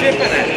shipping it.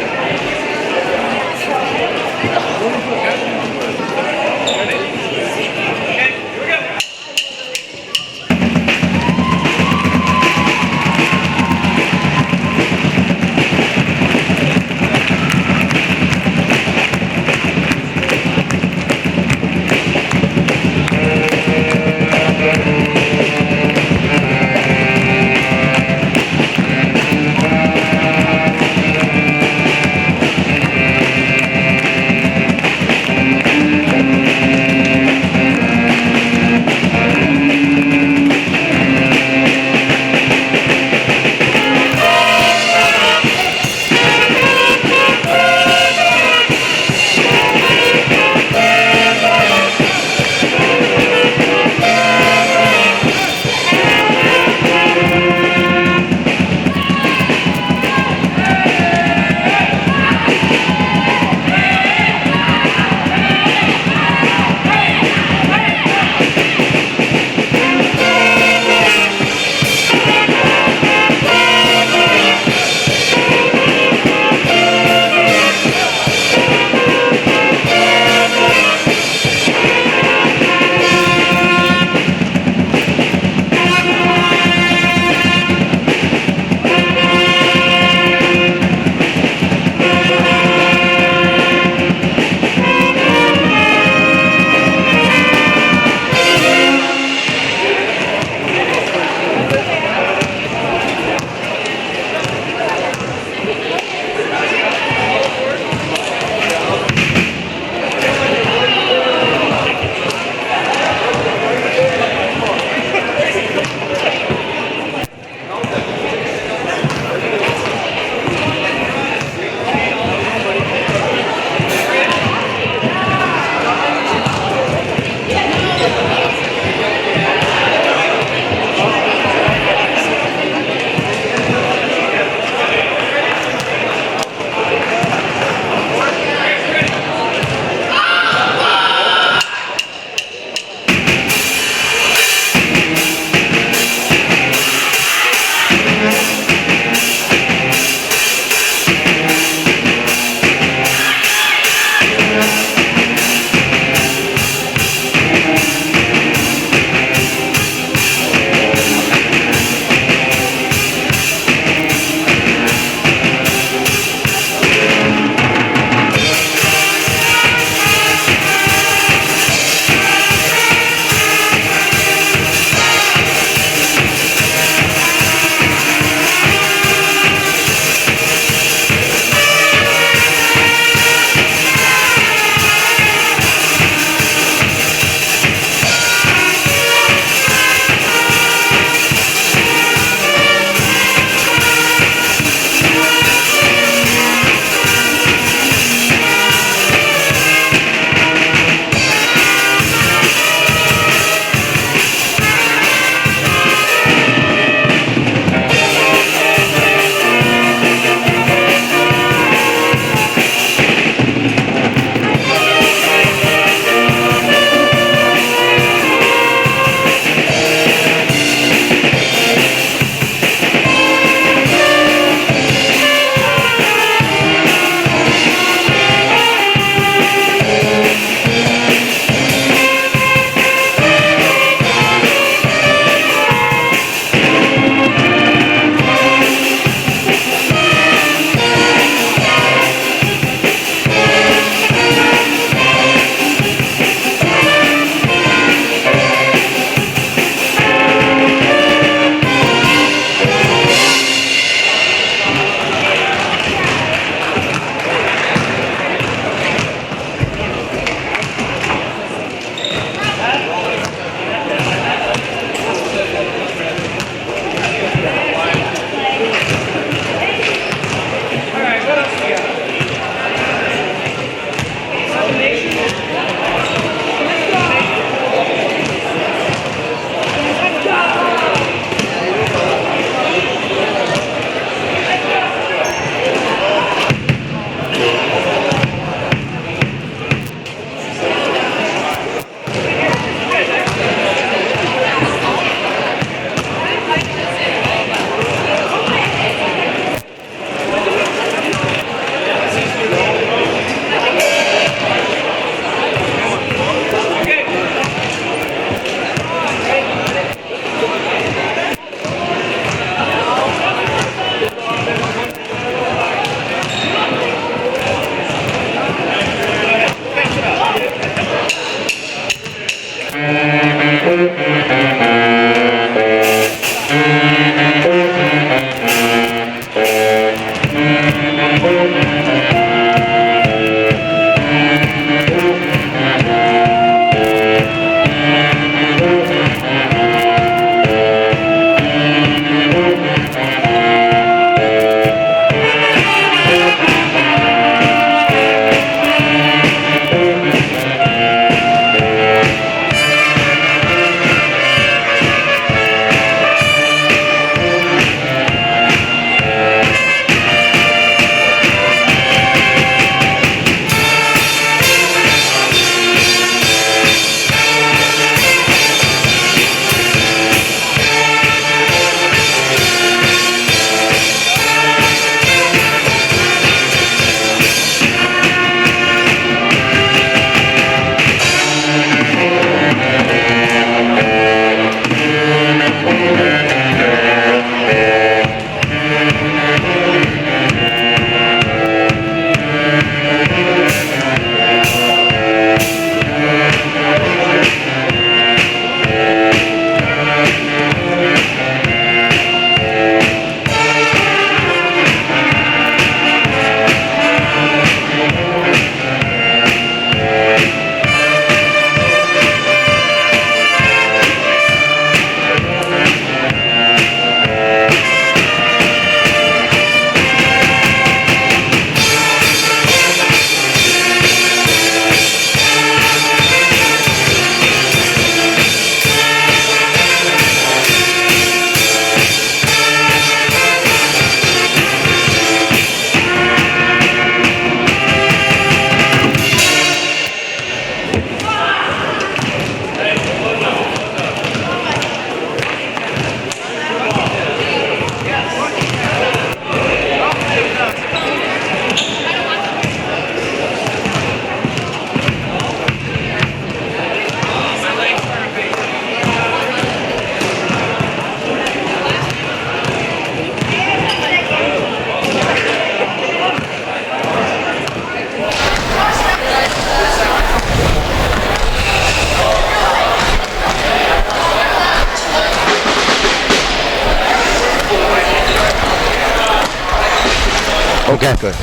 Okay, good.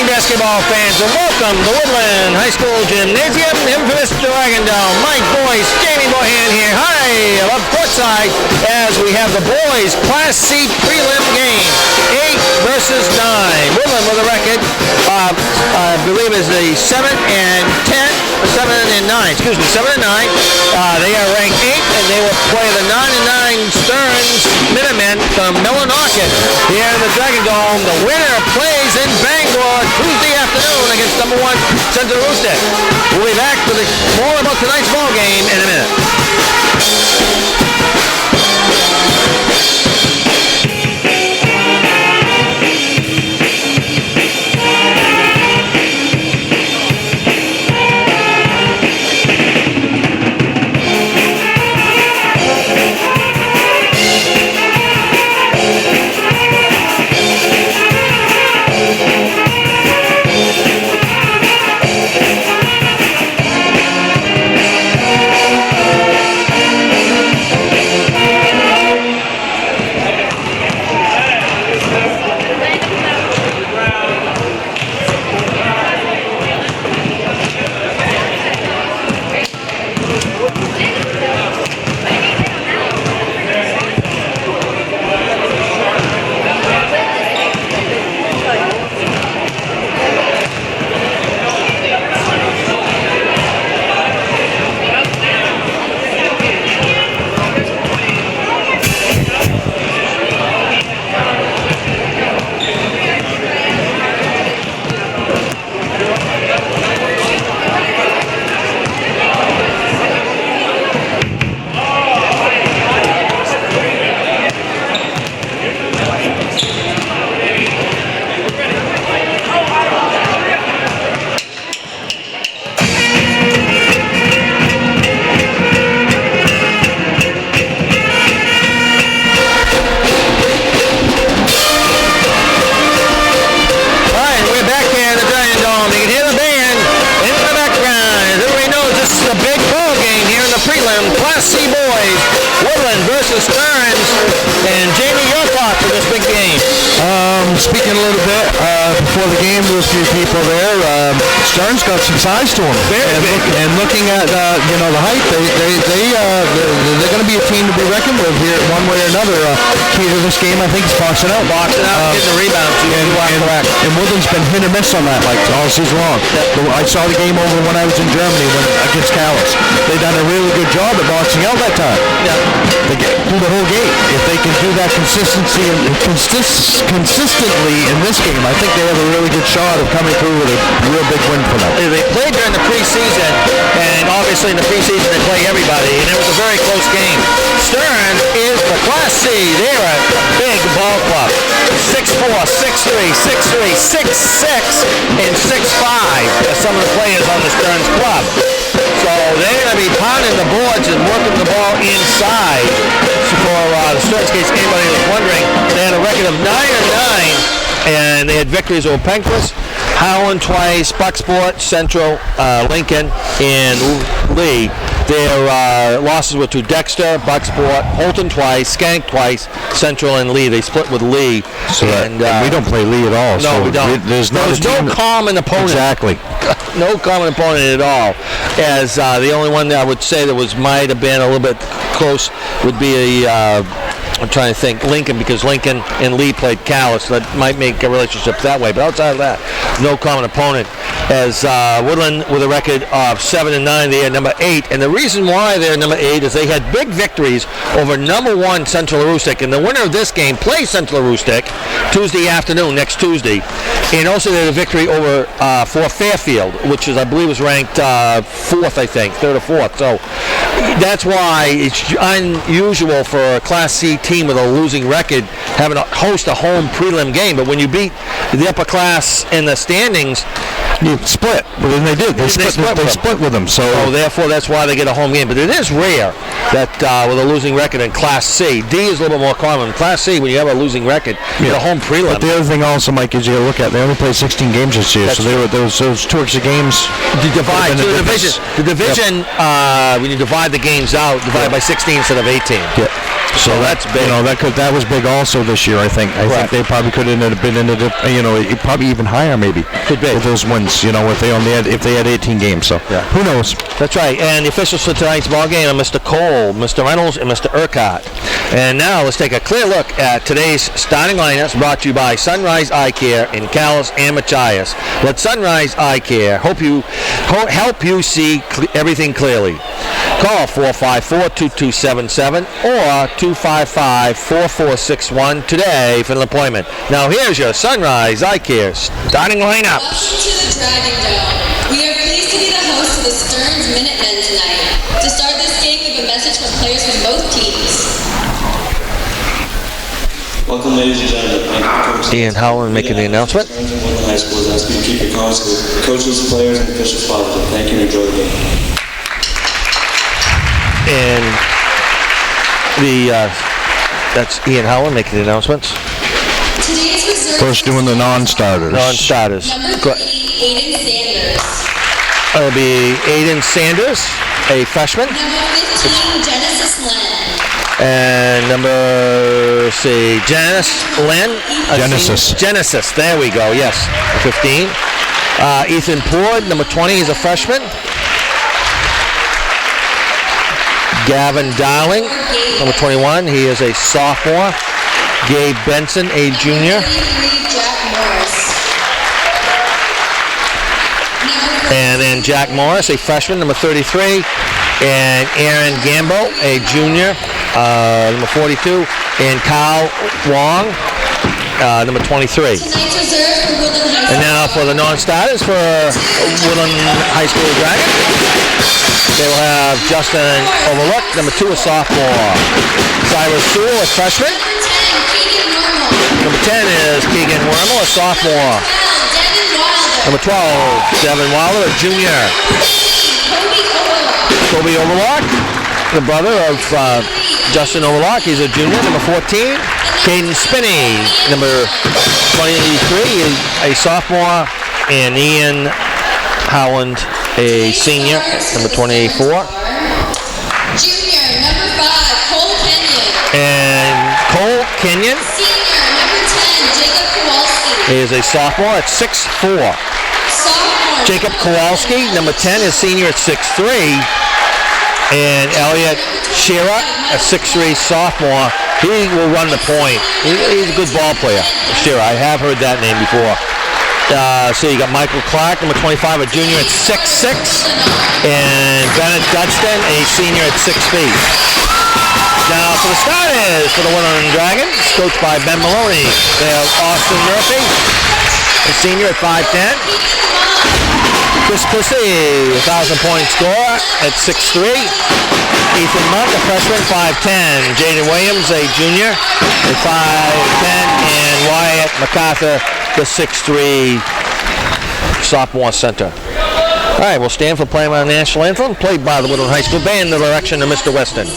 Basketball fans, and welcome to Woodland High School Gymnasium, infamous Dragon Dome. Mike Boyce, Jamie Bohan here. Hi, up courtside as we have the boys' Class C prelim game, 8 versus 9. Woodland with a record, I believe is the 7 and 10, 7 and 9. Excuse me, 7 and 9. They are ranked 8, and they will play the 9 and 9 Stearns Minutemen from Millinocket here in the Dragon Dome. The winner plays in Bangor Tuesday afternoon against number 1 Central Rooster. We'll be back with more about tonight's ball game in a minute. Stearns. And Jamie, your thoughts on this big game? Speaking a little bit before the game with a few people there, Stearns got some size to him. And looking at the height, they're going to be a team to be reckoned with here one way or another. Key to this game, I think, is boxing out. Getting the rebound too. And Woodland's been hit or miss on that like all season long. I saw the game over when I was in Germany against Calais. They done a really good job at boxing out that time. Yeah. They get through the whole game. If they can do that consistently in this game, I think they have a really good shot of coming through with a real big win for them. They played during the preseason, and obviously in the preseason they play everybody, and it was a very close game. Stearns is the Class C. They're a big ball club. 6'4", 6'3", 6'3", 6'6", and 6'5" are some of the players on the Stearns club. So they're going to be pounding the boards and working the ball inside. So for the Stearns case, anybody was wondering, they had a record of 9-9, and they had victories over Pencrest, Howland twice, Bucksport, Central, Lincoln, and Lee. Their losses were to Dexter, Bucksport, Holton twice, Skank twice, Central, and Lee. They split with Lee. And we don't play Lee at all. No, so we don't. There's no common opponent. Exactly. No common opponent at all. As the only one that I would say that might have been a little bit close would be I'm trying to think, Lincoln, because Lincoln and Lee played Calais, so that might make a relationship that way. But outside of that, no common opponent. As Woodland, with a record of 7-9, they are number 8. And the reason why they're number 8 is they had big victories over number 1 Central Aroostook. And the winner of this game plays Central Aroostook Tuesday afternoon, next Tuesday. And also they had a victory over for Fairfield, which is, I believe, was ranked 4th, I think, 3rd or 4th. So that's why it's unusual for a Class C team with a losing record having to host a home prelim game. But when you beat the upper class in the standings, you split. Well, then they did. They split with them. So therefore, that's why they get a home game. But it is rare that with a losing record in Class C. D is a little bit more common. Class C, when you have a losing record, you get a home prelim. But the other thing also, Mike, is you got to look at, they only played 16 games this year. So those 2 extra games. You divide the division. The division, when you divide the games out, divide by 16 instead of 18. Yeah. So that's big. That was big also this year. I think they probably could have been in probably even higher maybe. Could be with those wins. If they had 18 games. So who knows? That's right. And the officials for tonight's ball game are Mr. Cole, Mr. Reynolds, and Mr. Urquhart. And now let's take a clear look at today's starting lineups, brought to you by Sunrise Eye Care in Calais and Machias. Let Sunrise Eye Care help you see everything clearly. Call 454-2277 or 255-4461 today for an appointment. Now here's your Sunrise Eye Care starting lineups. Welcome to the Dragon Dome. We are pleased to be the host of the Stearns Minutemen tonight. To start this game, we have a message from players from both teams. Welcome, ladies and gentlemen. Thank you, Coach. Ian Howland making the announcement. Stearns and Woodland High School is asking you to keep your comments to coaches, players, and officials positive. Thank you and enjoy the game. And that's Ian Howland making the announcements. Today's reserve First doing the non-starters. Number 3, Aiden Sanders. It'll be Aiden Sanders, a freshman. Number 15, Genesis Len. And Janice Lynn. Genesis, there we go, yes, 15. Ethan Poord, number 20, he's a freshman. Gavin Darling, number 21, he is a sophomore. Gabe Benson, a junior. And then Jack Morris, a freshman, number 33. And Aaron Gambo, a junior, number 42. And Kyle Wong, number 23. And now for the non-starters for Woodland High School Dragon, they will have Justin Overlook, number 2, a sophomore. Cyrus Sewell, a freshman. Number 10 is Keegan Wormel, a sophomore. Number 12, Devin Wilder, a junior. Kobe Overlock, the brother of Justin Overlock, he's a junior. Number 14, Caden Spinney, number 23, a sophomore. And Ian Howland, a senior, number 24. Junior, number 5, Cole Kenyon. And Cole Kenyon. Senior, number 10, Jacob Kowalski. Is a sophomore at 6'4". Sophomore. Jacob Kowalski, number 10, is senior at 6'3". And Elliot Shearer, a 6'3" sophomore. He will run the point. He's a good ball player, Shearer. I have heard that name before. So you got Michael Clark, number 25, a junior at 6'6", and Bennett Dudston, a senior at 6 feet. Now for the starters for the Woodland Dragons, coached by Ben Maloney, they have Austin Murphy, a senior at 5'10". Chris Pussy, 1,000-point scorer at 6'3". Ethan Monk, a freshman, 5'10". Jaden Williams, a junior, at 5'10", and Wyatt MacArthur, the 6'3" sophomore center. All right, we'll stand for playing our national anthem, played by the Woodland High School Band, in the direction of Mr. Weston.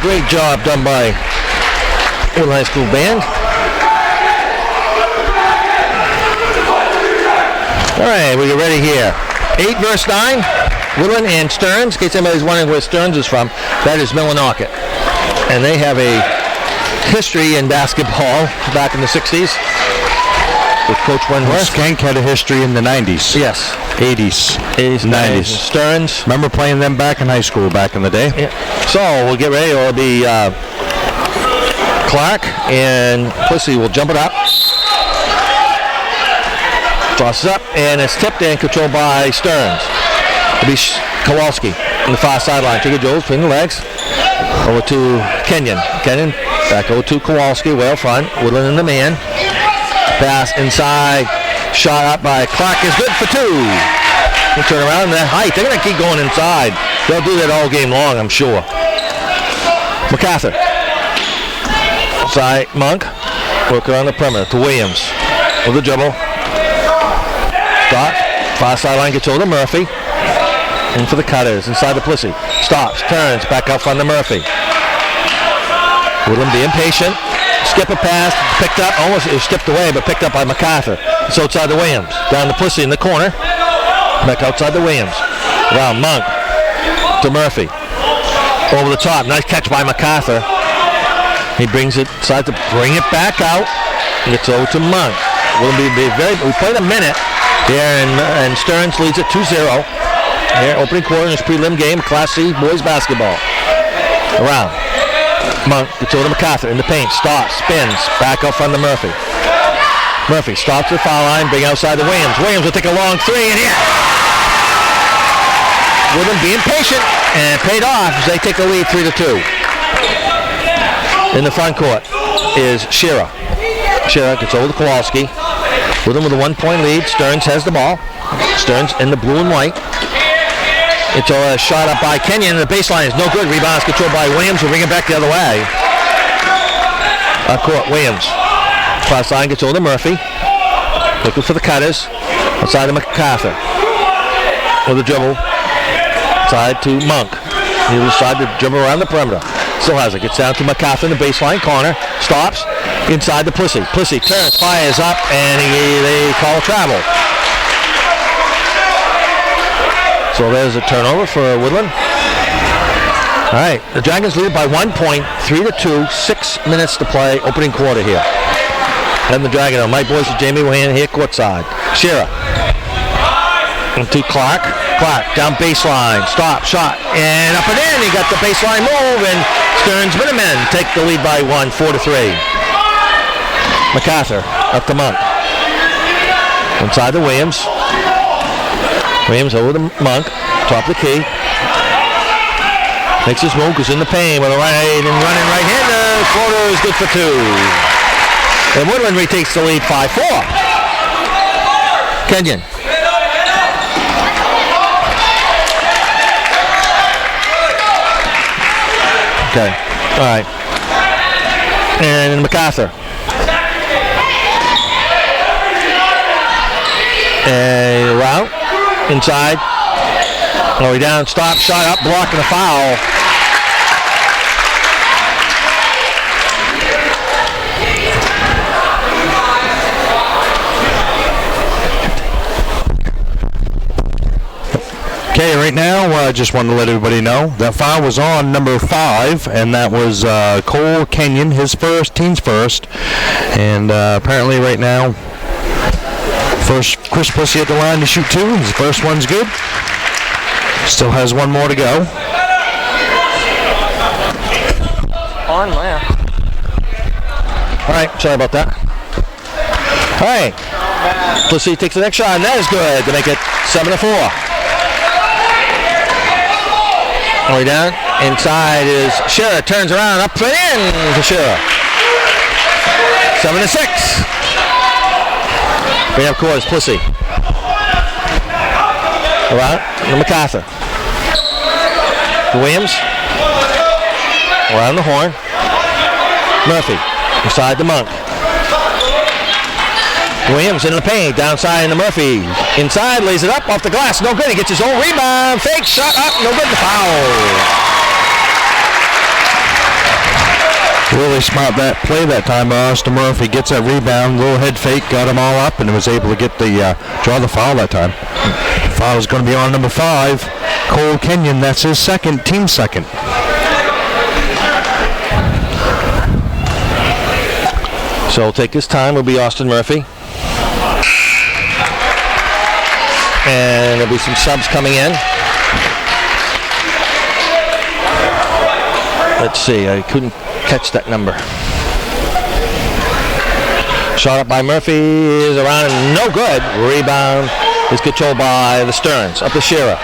Great job done by Woodland High School band. All right, we get ready here. 8 versus 9. Woodland and Stearns. In case anybody's wondering where Stearns is from, that is Millinocket. And they have a history in basketball back in the 60s with Coach Wentworth. Skank had a history in the 90s. Yes. 80s. 90s. Stearns. Remember playing them back in high school back in the day? Yeah. So we'll get ready. It'll be Clark and Pussy will jump it up. Tosses up, and it's tipped and controlled by Stearns. It'll be Kowalski on the far sideline. Take it, Jones, between the legs. Over to Kenyon. Kenyon back over to Kowalski, way up front. Woodland in the man. Pass inside. Shot up by Clark is good for 2. We'll turn around. That height. They're going to keep going inside. They'll do that all game long, I'm sure. MacArthur. Side Monk. Working on the perimeter to Williams. With the dribble. Stop. Far sideline gets over to Murphy. In for the cutters. Inside the Plissy. Stops. Turns. Back out front to Murphy. Woodland being patient. Skip a pass. Picked up. Almost it was tipped away, but picked up by MacArthur. It's outside the Williams. Down to Plissy in the corner. Back outside the Williams. Around Monk. To Murphy. Over the top. Nice catch by MacArthur. He brings it. Decides to bring it back out. Gets over to Monk. Woodland be very. We played a minute. There and Stearns leads it 2-0. Here, opening quarter in this prelim game, Class C boys basketball. Around. Monk gets over to MacArthur in the paint. Stops, spins, back up front to Murphy. Murphy stops the foul line, bring outside to Williams. Williams will take a long 3 and here. Woodland being patient and paid off as they take a lead 3-2. In the front court is Shearer. Shearer gets over to Kowalski. Woodland with a 1-point lead. Stearns has the ball. Stearns in the blue and white. It's a shot up by Kenyon. The baseline is no good. Rebound is controlled by Williams. We'll bring it back the other way. Court, Williams. Cross line gets over to Murphy. Looking for the cutters. Outside to MacArthur. With the dribble. Side to Monk. He will decide to dribble around the perimeter. Still has it. Gets down to MacArthur in the baseline corner. Stops. Inside the Plissy. Plissy turns, fires up, and they call travel. So there's a turnover for Woodland. All right, the Dragons lead by 1 point, 3-2, 6 minutes to play, opening quarter here. And the Dragon, Mike Boyce and Jamie Wayne here courtside. Shearer. To Clark. Clark down baseline. Stop, shot, and up and in. He got the baseline move, and Stearns Minutemen take the lead by 1, 4-3. MacArthur up to Monk. Inside to Williams. Williams over to Monk. Top of the key. Makes his move, goes in the paint with a right and running right-hander. Quarter is good for 2. And Woodland retakes the lead 5-4. Kenyon. Okay. All right. And MacArthur. And route inside. All the way down. Stop. Shot up. Blocking a foul. Okay, right now, I just wanted to let everybody know that foul was on number 5, and that was Cole Kenyon, his first, team's first. And apparently right now, first Chris Pussy at the line to shoot 2. His first one's good. Still has 1 more to go. On left. All right, sorry about that. All right, Pussy takes the next shot, and that is good to make it 7-4. All the way down. Inside is Shearer. Turns around. Up and in to Shearer. 7-6. Bring up court is Pussy. Around to MacArthur. Williams. Around the horn. Murphy. Inside the Monk. Williams in the paint, downside into Murphy. Inside, lays it up off the glass. No good. He gets his own rebound. Fake shot up. No good. The foul. Really smart that play that time. Austin Murphy gets that rebound, little head fake, got them all up, and was able to get the draw the foul that time. Foul is going to be on number 5, Cole Kenyon. That's his second, team second. So he'll take his time. Will be Austin Murphy. And there'll be some subs coming in. Let's see, I couldn't catch that number. Shot up by Murphy is around and no good. Rebound is controlled by the Stearns. Up to Shearer.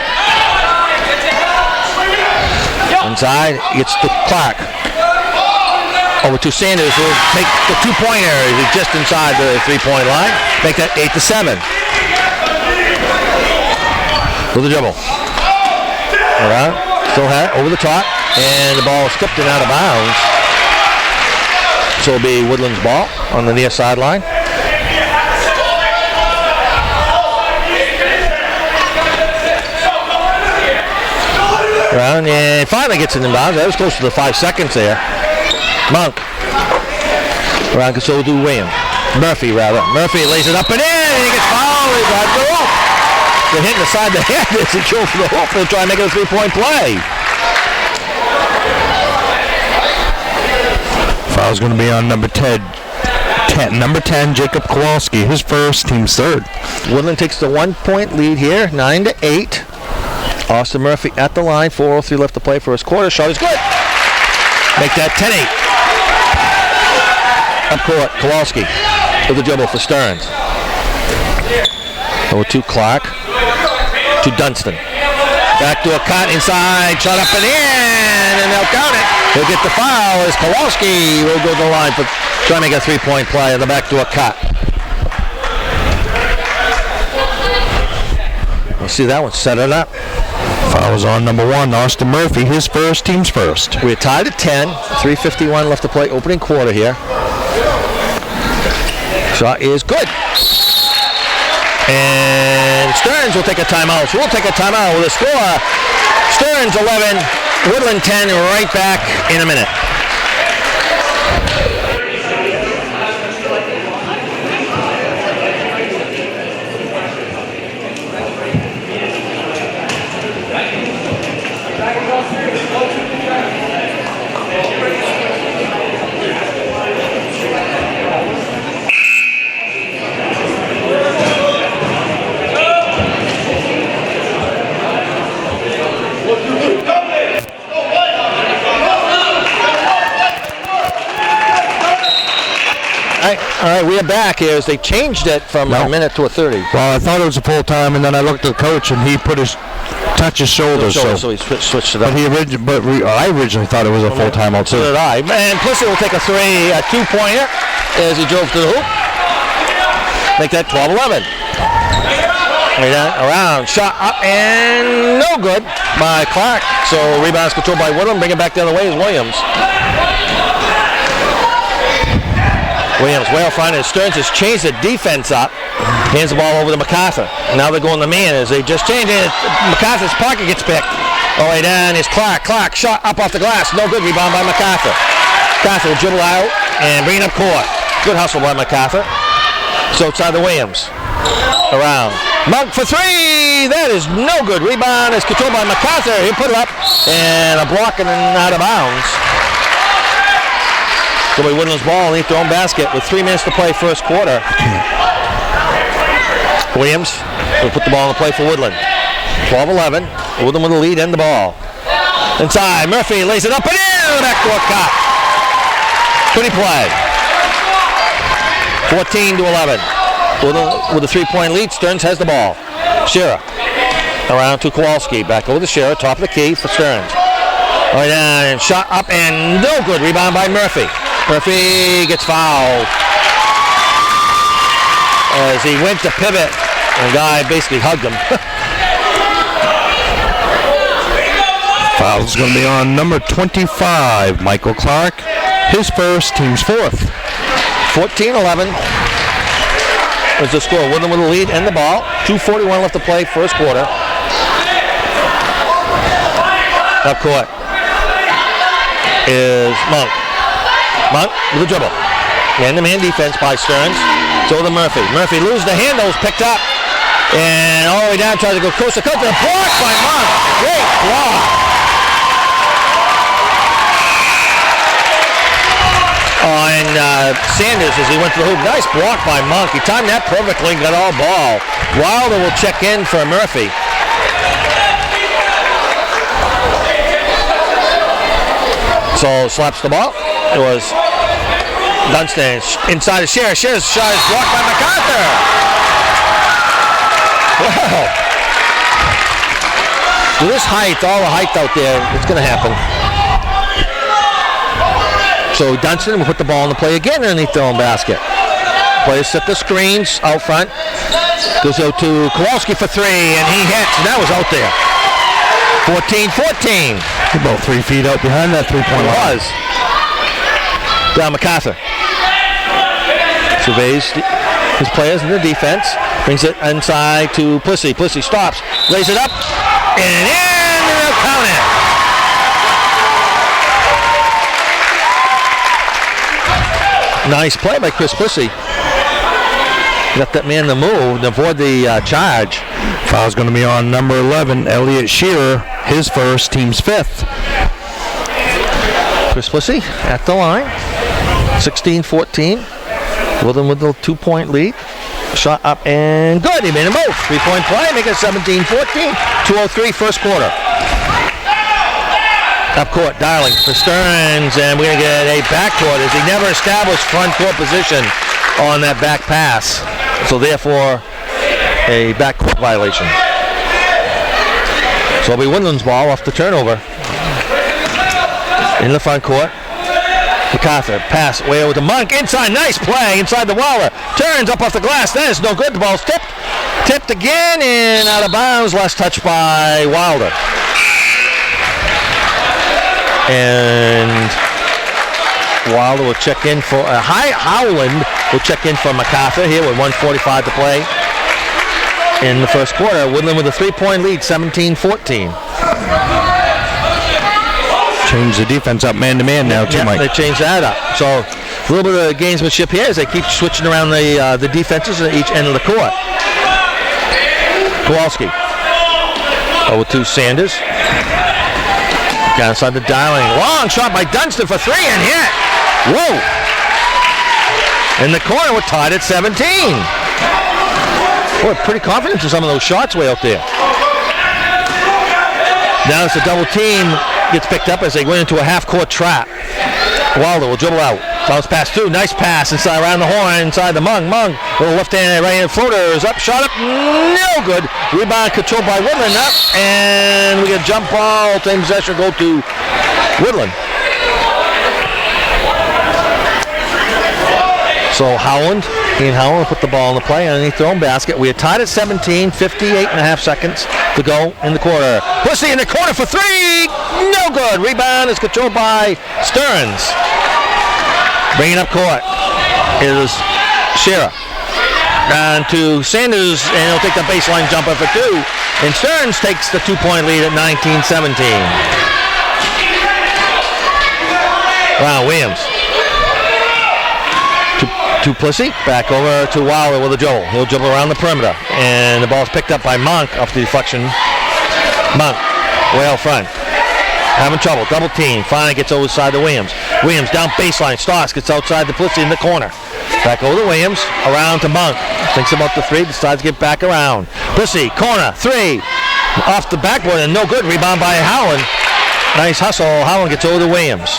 Inside, gets to Clark. Over to Sanders, who will take the two-pointer. He's just inside the three-point line. Make that 8-7. With the dribble. Around. Still had it over the top. And the ball is tipped and out of bounds. So it'll be Woodland's ball on the near sideline. Around and finally gets it in bounds. That was close to the 5 seconds there. Monk. Around control to Williams. Murphy, rather. Murphy lays it up and in. And he gets fouled. He got the hoop. They're hitting the side of the head as he goes for the hoop. They'll try and make it a three-point play. Foul's going to be on number 10. Number 10, Jacob Kowalski. His first, team's third. Woodland takes the 1-point lead here, 9-8. Austin Murphy at the line. 4:03 left to play for his quarter. Shot is good. Make that 10-8. Up court, Kowalski with the dribble for Stearns. Over to Clark. To Dunstan. Back to a cut inside. Shot up and in. And they'll count it. He'll get the foul as Kowalski will go to the line for trying to make a three-point play. And the back to a cut. We'll see that one. Set it up. Foul is on number 1, Austin Murphy. His first, team's first. We're tied at 10. 3:51 left to play. Opening quarter here. Shot is good. And Stearns will take a timeout. So we'll take a timeout with a score. Stearns 11, Woodland 10, right back in a minute. All right, we are back here as they changed it from a minute to a 30. Well, I thought it was a full time, and then I looked at the coach, and he put his touch his shoulders. So he switched it up. I originally thought it was a full time also. So did I. And Plissy will take a two-pointer as he drove to the hoop. Make that 12-11. Around, shot up, and no good by Clark. So rebounds controlled by Woodland. Bring it back the other way is Williams. Well finding Stearns has changed the defense up. Hands the ball over to MacArthur. Now they're going to man as they just changed it. MacArthur's pocket gets picked. All the way down is Clark. Clark shot up off the glass. No good. Rebound by MacArthur. MacArthur will dribble out and bring it up court. Good hustle by MacArthur. So outside the Williams. Around. Monk for three. That is no good. Rebound is controlled by MacArthur. He put it up and a block and out of bounds. So we Woodland's ball underneath their own basket with 3 minutes to play first quarter. Williams will put the ball in the play for Woodland. 12-11. Woodland with the lead and the ball. Inside, Murphy lays it up and in. Back to a cut. Pretty play. 14-11. Woodland with a 3-point lead. Stearns has the ball. Shearer. Around to Kowalski. Back over to Shearer. Top of the key for Stearns. All right, and shot up and no good. Rebound by Murphy. Murphy gets fouled as he went to pivot and the guy basically hugged him. Foul's going to be on number 25, Michael Clark. His first, team's fourth. 14-11 is the score. Woodland with the lead and the ball. 2:41 left to play first quarter. Up court is Monk. Monk with a dribble. Man-to-man defense by Stearns. So to Murphy. Murphy loses the handles, picked up. And all the way down, tries to go coast to coast. And blocked by Monk. Great block. And Sanders, as he went to the hoop. Nice block by Monk. He timed that perfectly, got all ball. Wilder will check in for Murphy. So slaps the ball. It was Dunstan inside the Scherer. Scherer's shot is blocked by MacArthur. Wow. With this height, all the height out there, it's going to happen. So Dunstan will put the ball in the play again underneath their own basket. Players set the screens out front. Goes out to Kowalski for three, and he hits, and that was out there. 14-14. About 3 feet out behind that three-point line. Was. Down MacArthur. Surveys his players in the defense. Brings it inside to Plissy. Plissy stops. Lays it up. And in. And they'll count it. Nice play by Chris Plissy. Got that man to move to avoid the charge. Foul's going to be on number 11, Elliot Shearer, his first, team's fifth. Chris Plissy at the line. 16-14. Woodland with the 2-point lead. Shot up and good. He made them both. 3-point play. Make it 17-14. 2:03 first quarter. Up court, Darling for Stearns, and we're going to get a backcourt as he never established front court position on that back pass. So therefore, a backcourt violation. So it'll be Woodland's ball off the turnover. In the front court. MacArthur, pass way over to Monk, inside, nice play, inside the Waller. Turns up off the glass, that is no good, the ball's tipped. Tipped again, and out of bounds, last touch by Wilder. And Wilder will check in for Howland will check in for MacArthur here with 1:45 to play in the first quarter. Woodland with a 3-point lead, 17-14. Change the defense up man-to-man now too, Mike. They changed that up. So a little bit of gamesmanship here as they keep switching around the defenses at each end of the court. Kowalski over to Sanders. Down inside the Darling. Long shot by Dunstan for three and hit. Whoa. In the corner, we're tied at 17. Boy, pretty confident in some of those shots way out there. Now it's a double team. Gets picked up as they went into a half-court trap. Wilder will dribble out. Bounce pass through. Nice pass inside around the horn, inside the Mung. Mung, little left-hand, right-hand floaters. Up, shot up. No good. Rebound controlled by Woodland. Up, and we get a jump ball. Same possession go to Woodland. So Howland, Ian Howland will put the ball in the play underneath their own basket. We are tied at 17, 58.5 seconds to go in the quarter. Pussy in the corner for three. No good. Rebound is controlled by Stearns. Bringing up court is Scherer. Down to Sanders, and he'll take the baseline jumper for two. And Stearns takes the 2-point lead at 19-17. Wow, Williams. To Plissy, back over to Wilder with a dribble. He'll dribble around the perimeter. And the ball's picked up by Monk off the deflection. Monk, way out front. Having trouble, double team. Finally gets outside to Williams. Williams down baseline, starts, gets outside to Plissy in the corner. Back over to Williams, around to Monk. Thinks about the three, decides to get back around. Plissy, corner, three. Off the backboard and no good. Rebound by Howland. Nice hustle. Howland gets over to Williams.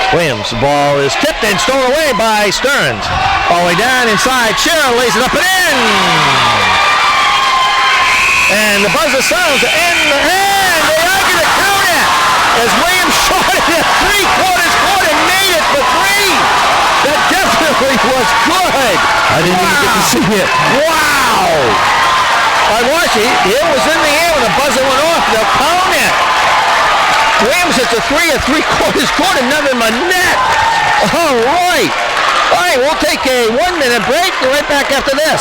Williams, the ball is tipped and stolen away by Stearns. All the way down inside. Scherer lays it up and in. And the buzzer sounds to end the hand. They are going to count it as Williams shot it at 3/4 court and made it for three. That definitely was good. I didn't even get to see it. Wow. I watched it. It was in the air when the buzzer went off. They'll count it. Williams hits a three at 3/4 court and nothing but net. All right. All right, we'll take a 1-minute break. We're right back after this.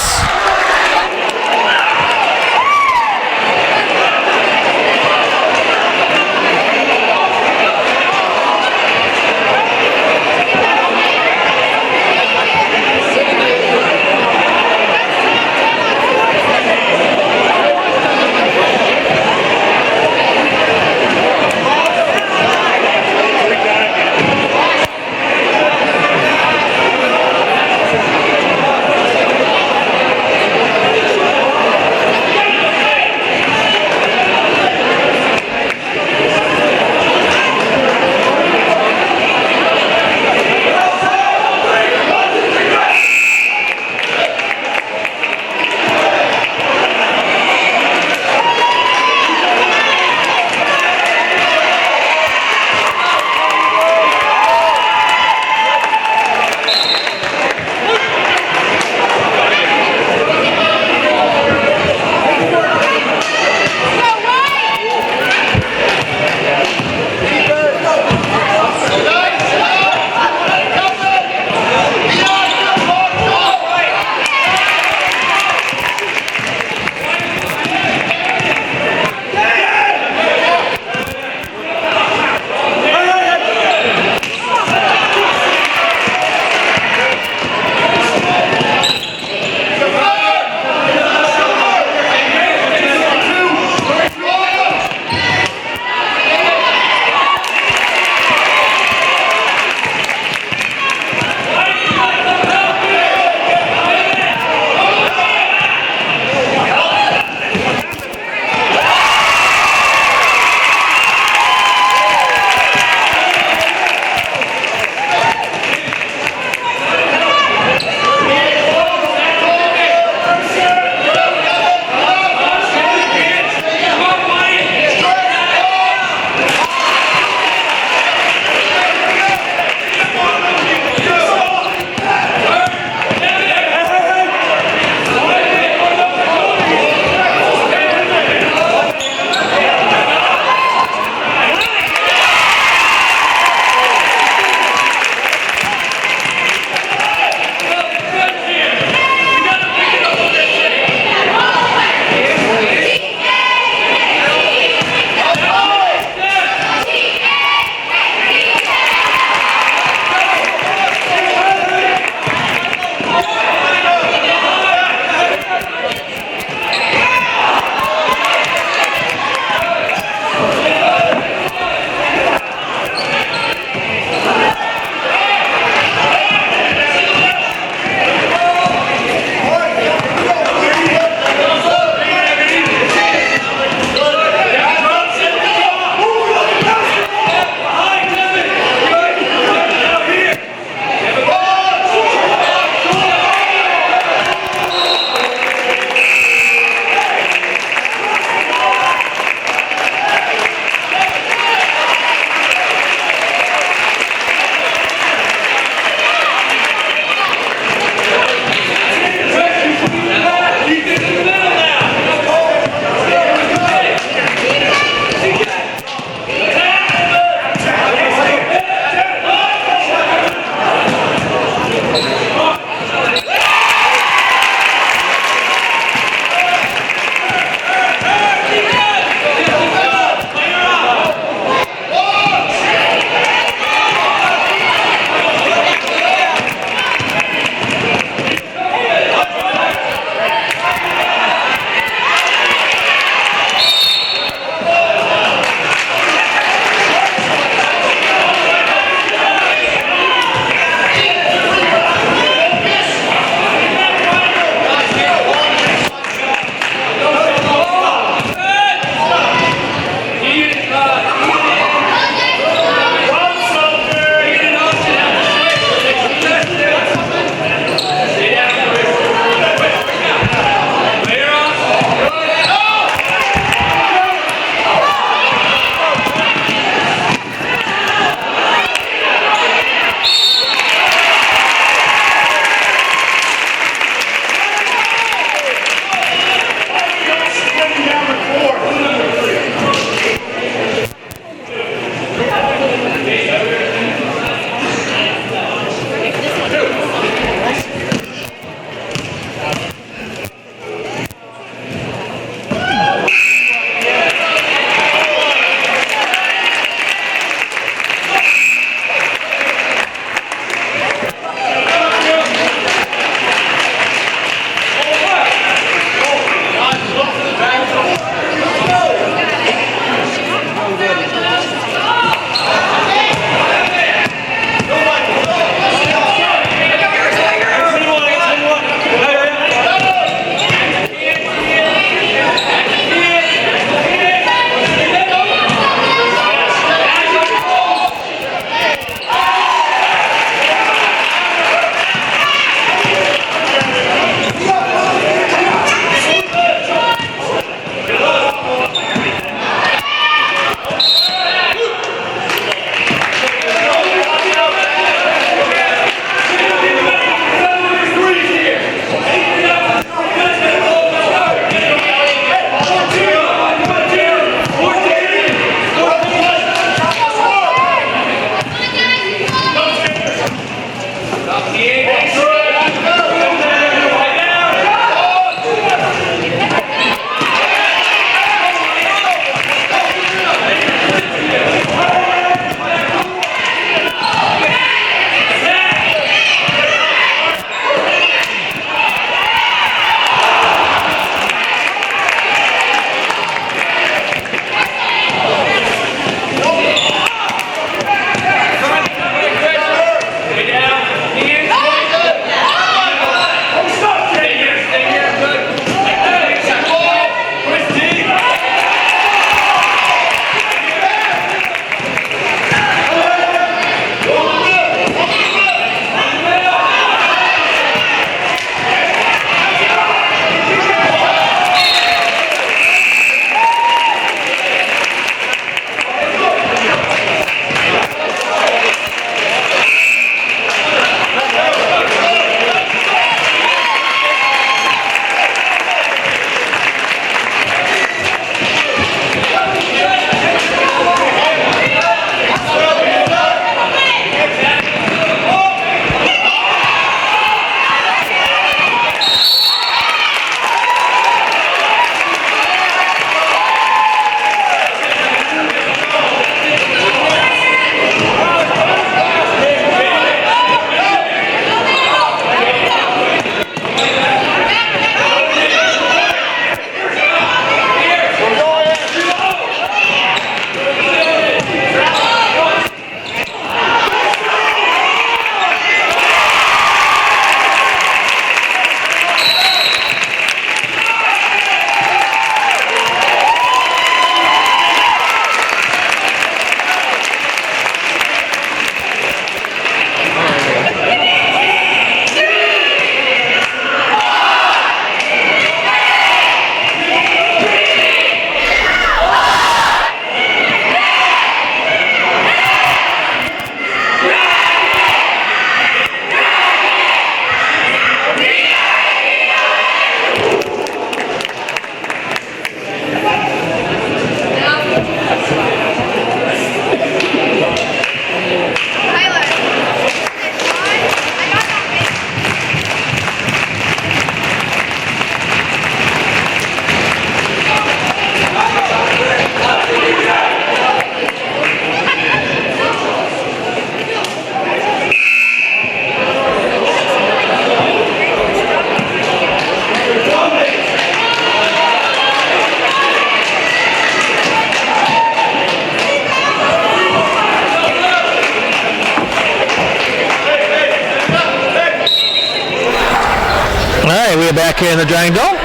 back here in the Dragon Dome.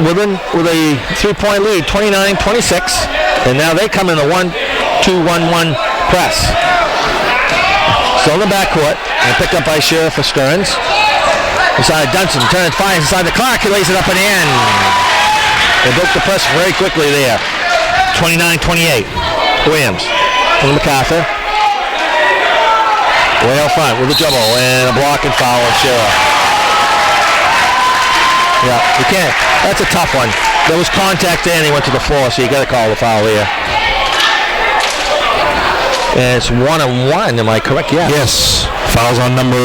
Woodland with a 3-point lead, 29-26. And now they come in a 1-2-1-1 press. Still in the backcourt. And picked up by Sheriff for Stearns. Inside Dunstan. Turns, fires inside the clock. He lays it up and in. They broke the press very quickly there. 29-28. Williams. From MacArthur. Way out front with a dribble and a block and foul on Sheriff. Yeah, you can't. That's a tough one. There was contact there and he went to the floor, so you got to call the foul here. And it's 1-on-1, am I correct? Yeah. Yes. Fouls on number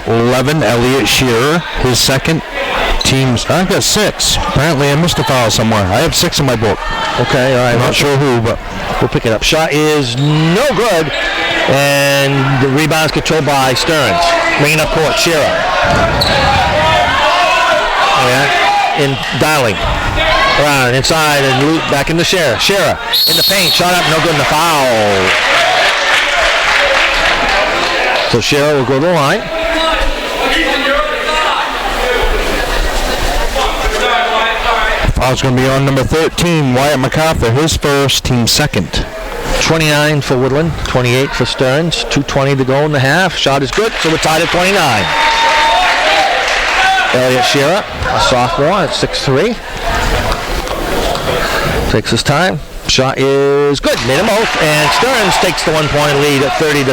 11, Elliot Shearer. His second. Teams. I've got 6. Apparently I missed a foul somewhere. I have 6 in my book. Okay, all right. I'm not sure who, but we'll pick it up. Shot is no good. And the rebound's controlled by Stearns. Bringing up court, Shearer. Yeah, in dialing. Around, inside, and loop back into Shearer. Shearer in the paint. Shot up, no good, in the foul. So Shearer will go to the line. Foul's going to be on number 13, Wyatt MacArthur. His first, team second. 29 for Woodland, 28 for Stearns. 2:20 to go in the half. Shot is good, so we're tied at 29. Elliot Shearer, a sophomore at 6'3". Takes his time. Shot is good. Made them both. And Stearns takes the 1-point lead at 30-29.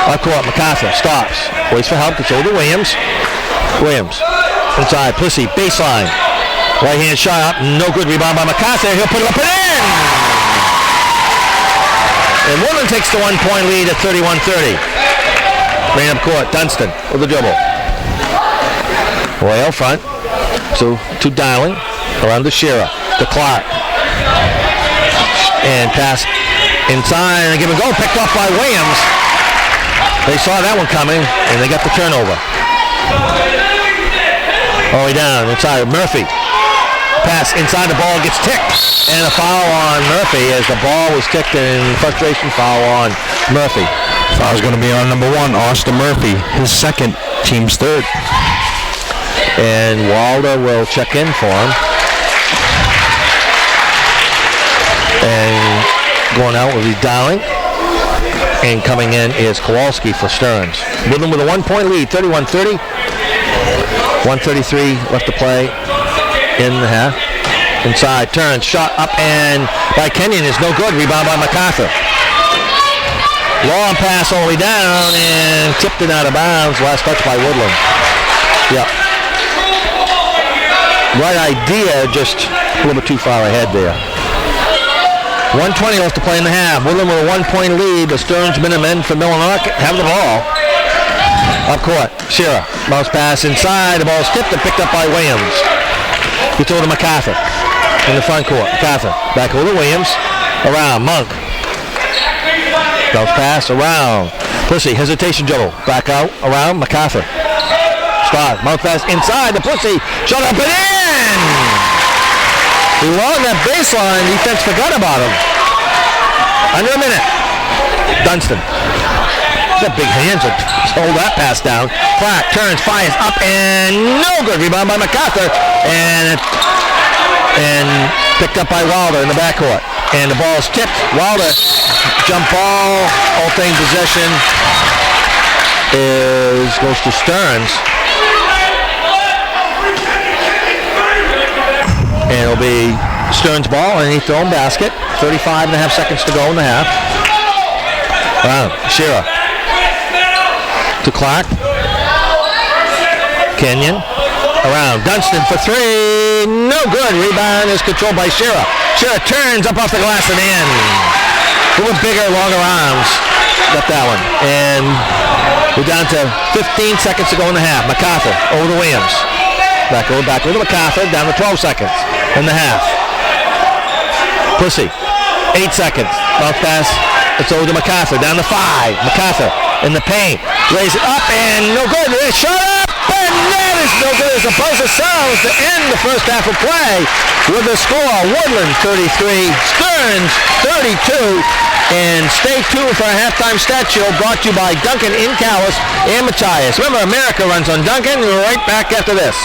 Up court, MacArthur stops. Waits for help. Gets over to Williams. Williams. Inside. Plissy. Baseline. Right hand shot up. No good. Rebound by MacArthur. He'll put it up and in. And Woodland takes the 1-point lead at 31-30. Bring up court. Dunstan with the dribble. Way out front. So to Dowling. Around to Shearer. To Clark. And pass inside. And give a go. Picked off by Williams. They saw that one coming. And they got the turnover. All the way down. Inside. Murphy. Pass inside, the ball gets ticked, and a foul on Murphy as the ball was ticked, and frustration foul on Murphy. Foul's going to be on number 1, Austin Murphy. His second, team's third. And Wilder will check in for him. And going out will be Dowling. And coming in is Kowalski for Stearns. Woodland with a 1-point lead, 31-30. 1:33 left to play. In the half. Inside, turns, shot up and by Kenyon is no good. Rebound by MacArthur. Long pass all the way down and tipped it out of bounds. Last touch by Woodland. Yep. Right idea, just a little bit too far ahead there. 1:20 left to play in the half. Woodland with a 1-point lead. The Stearns Minutemen for Millinock have the ball. Up court, Shearer. Bounce pass inside. The ball is tipped and picked up by Williams. Gets over to MacArthur in the front court. MacArthur back over to Williams. Around Monk. Bounce pass around. Plissy, hesitation dribble. Back out around MacArthur. Start. Bounce pass inside the Plissy. Shot up and in! Along that baseline, defense forgot about him. Under a minute. Dunstan. The big hands to hold that pass down. Clark turns, fires up, and no good. Rebound by MacArthur, and picked up by Wilder in the backcourt. And the ball is tipped. Wilder, jump ball, all-thing possession goes to Stearns. And it'll be Stearns' ball underneath their own basket. 35 and a half seconds to go in the half. Wow, Shearer. To Clark. Kenyon. Around. Dunstan for 3. No good. Rebound is controlled by Shearer. Shearer turns up off the glass and in. A little bigger, longer arms. Got that one. And we're down to 15 seconds to go in the half. MacArthur over to Williams. Back over to MacArthur. Down to 12 seconds in the half. Plissy. 8 seconds. Bounce pass. It's over to MacArthur. Down to 5. MacArthur in the paint. Lays it up and no good. Shot up and that is no good as the buzzer sounds to end the first half of play with the score. Woodland 33, Stearns 32. And stay tuned for our halftime stat show brought to you by Duncan in Calais and Machias. Remember, America runs on Duncan. We're right back after this.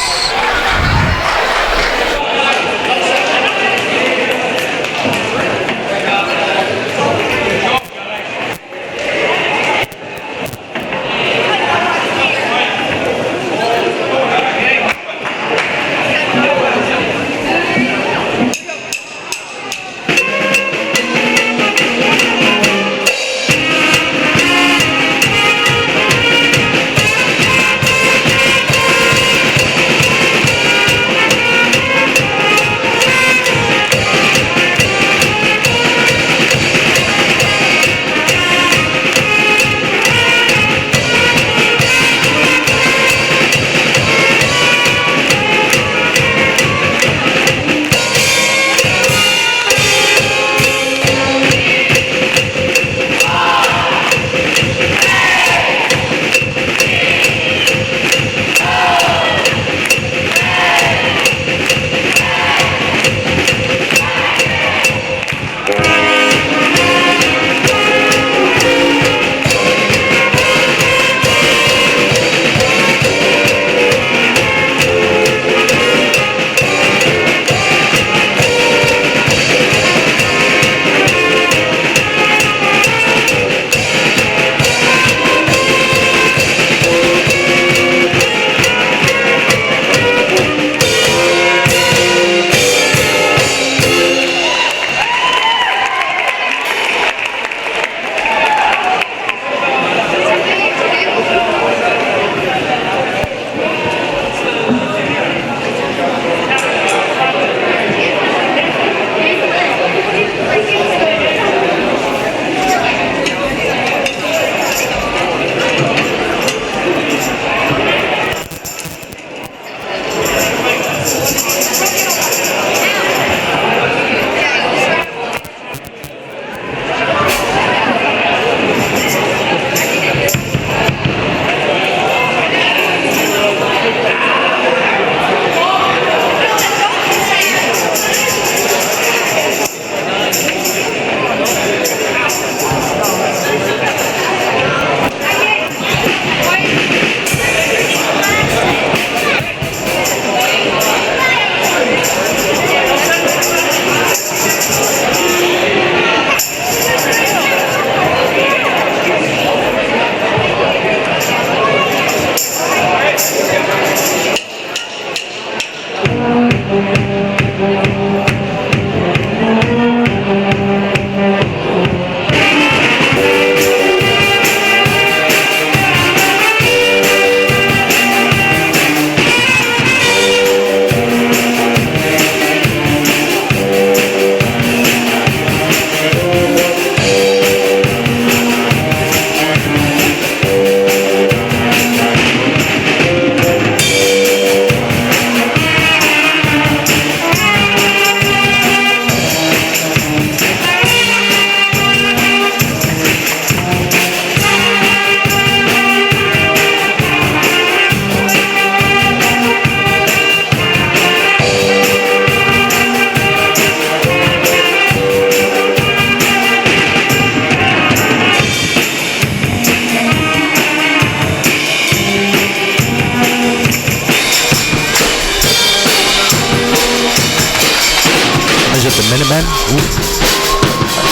Minutemen.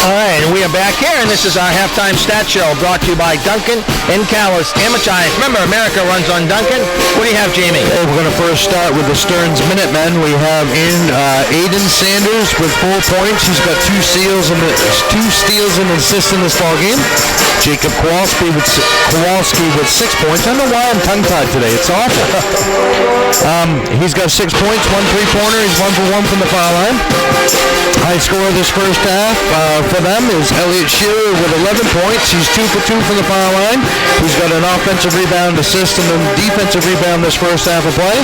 All right, and we are back here, and this is our halftime stat show brought to you by Duncan in Calais and Machias. Remember, America runs on Duncan. What do you have, Jamie? Hey, we're going to first start with the Stearns Minutemen. We have Aiden Sanders with 4 points. He's got 2 steals and assists in this ball game. Jacob Kowalski with 6 points. I don't know why I'm tongue-tied today. It's awful. He's got 6 points, 1 3-pointer. He's 1 for 1 from the foul line. High scorer this first half for them is Elliot Shearer with 11 points. He's 2 for 2 from the foul line. He's got an offensive rebound assist and a defensive rebound this first half of play.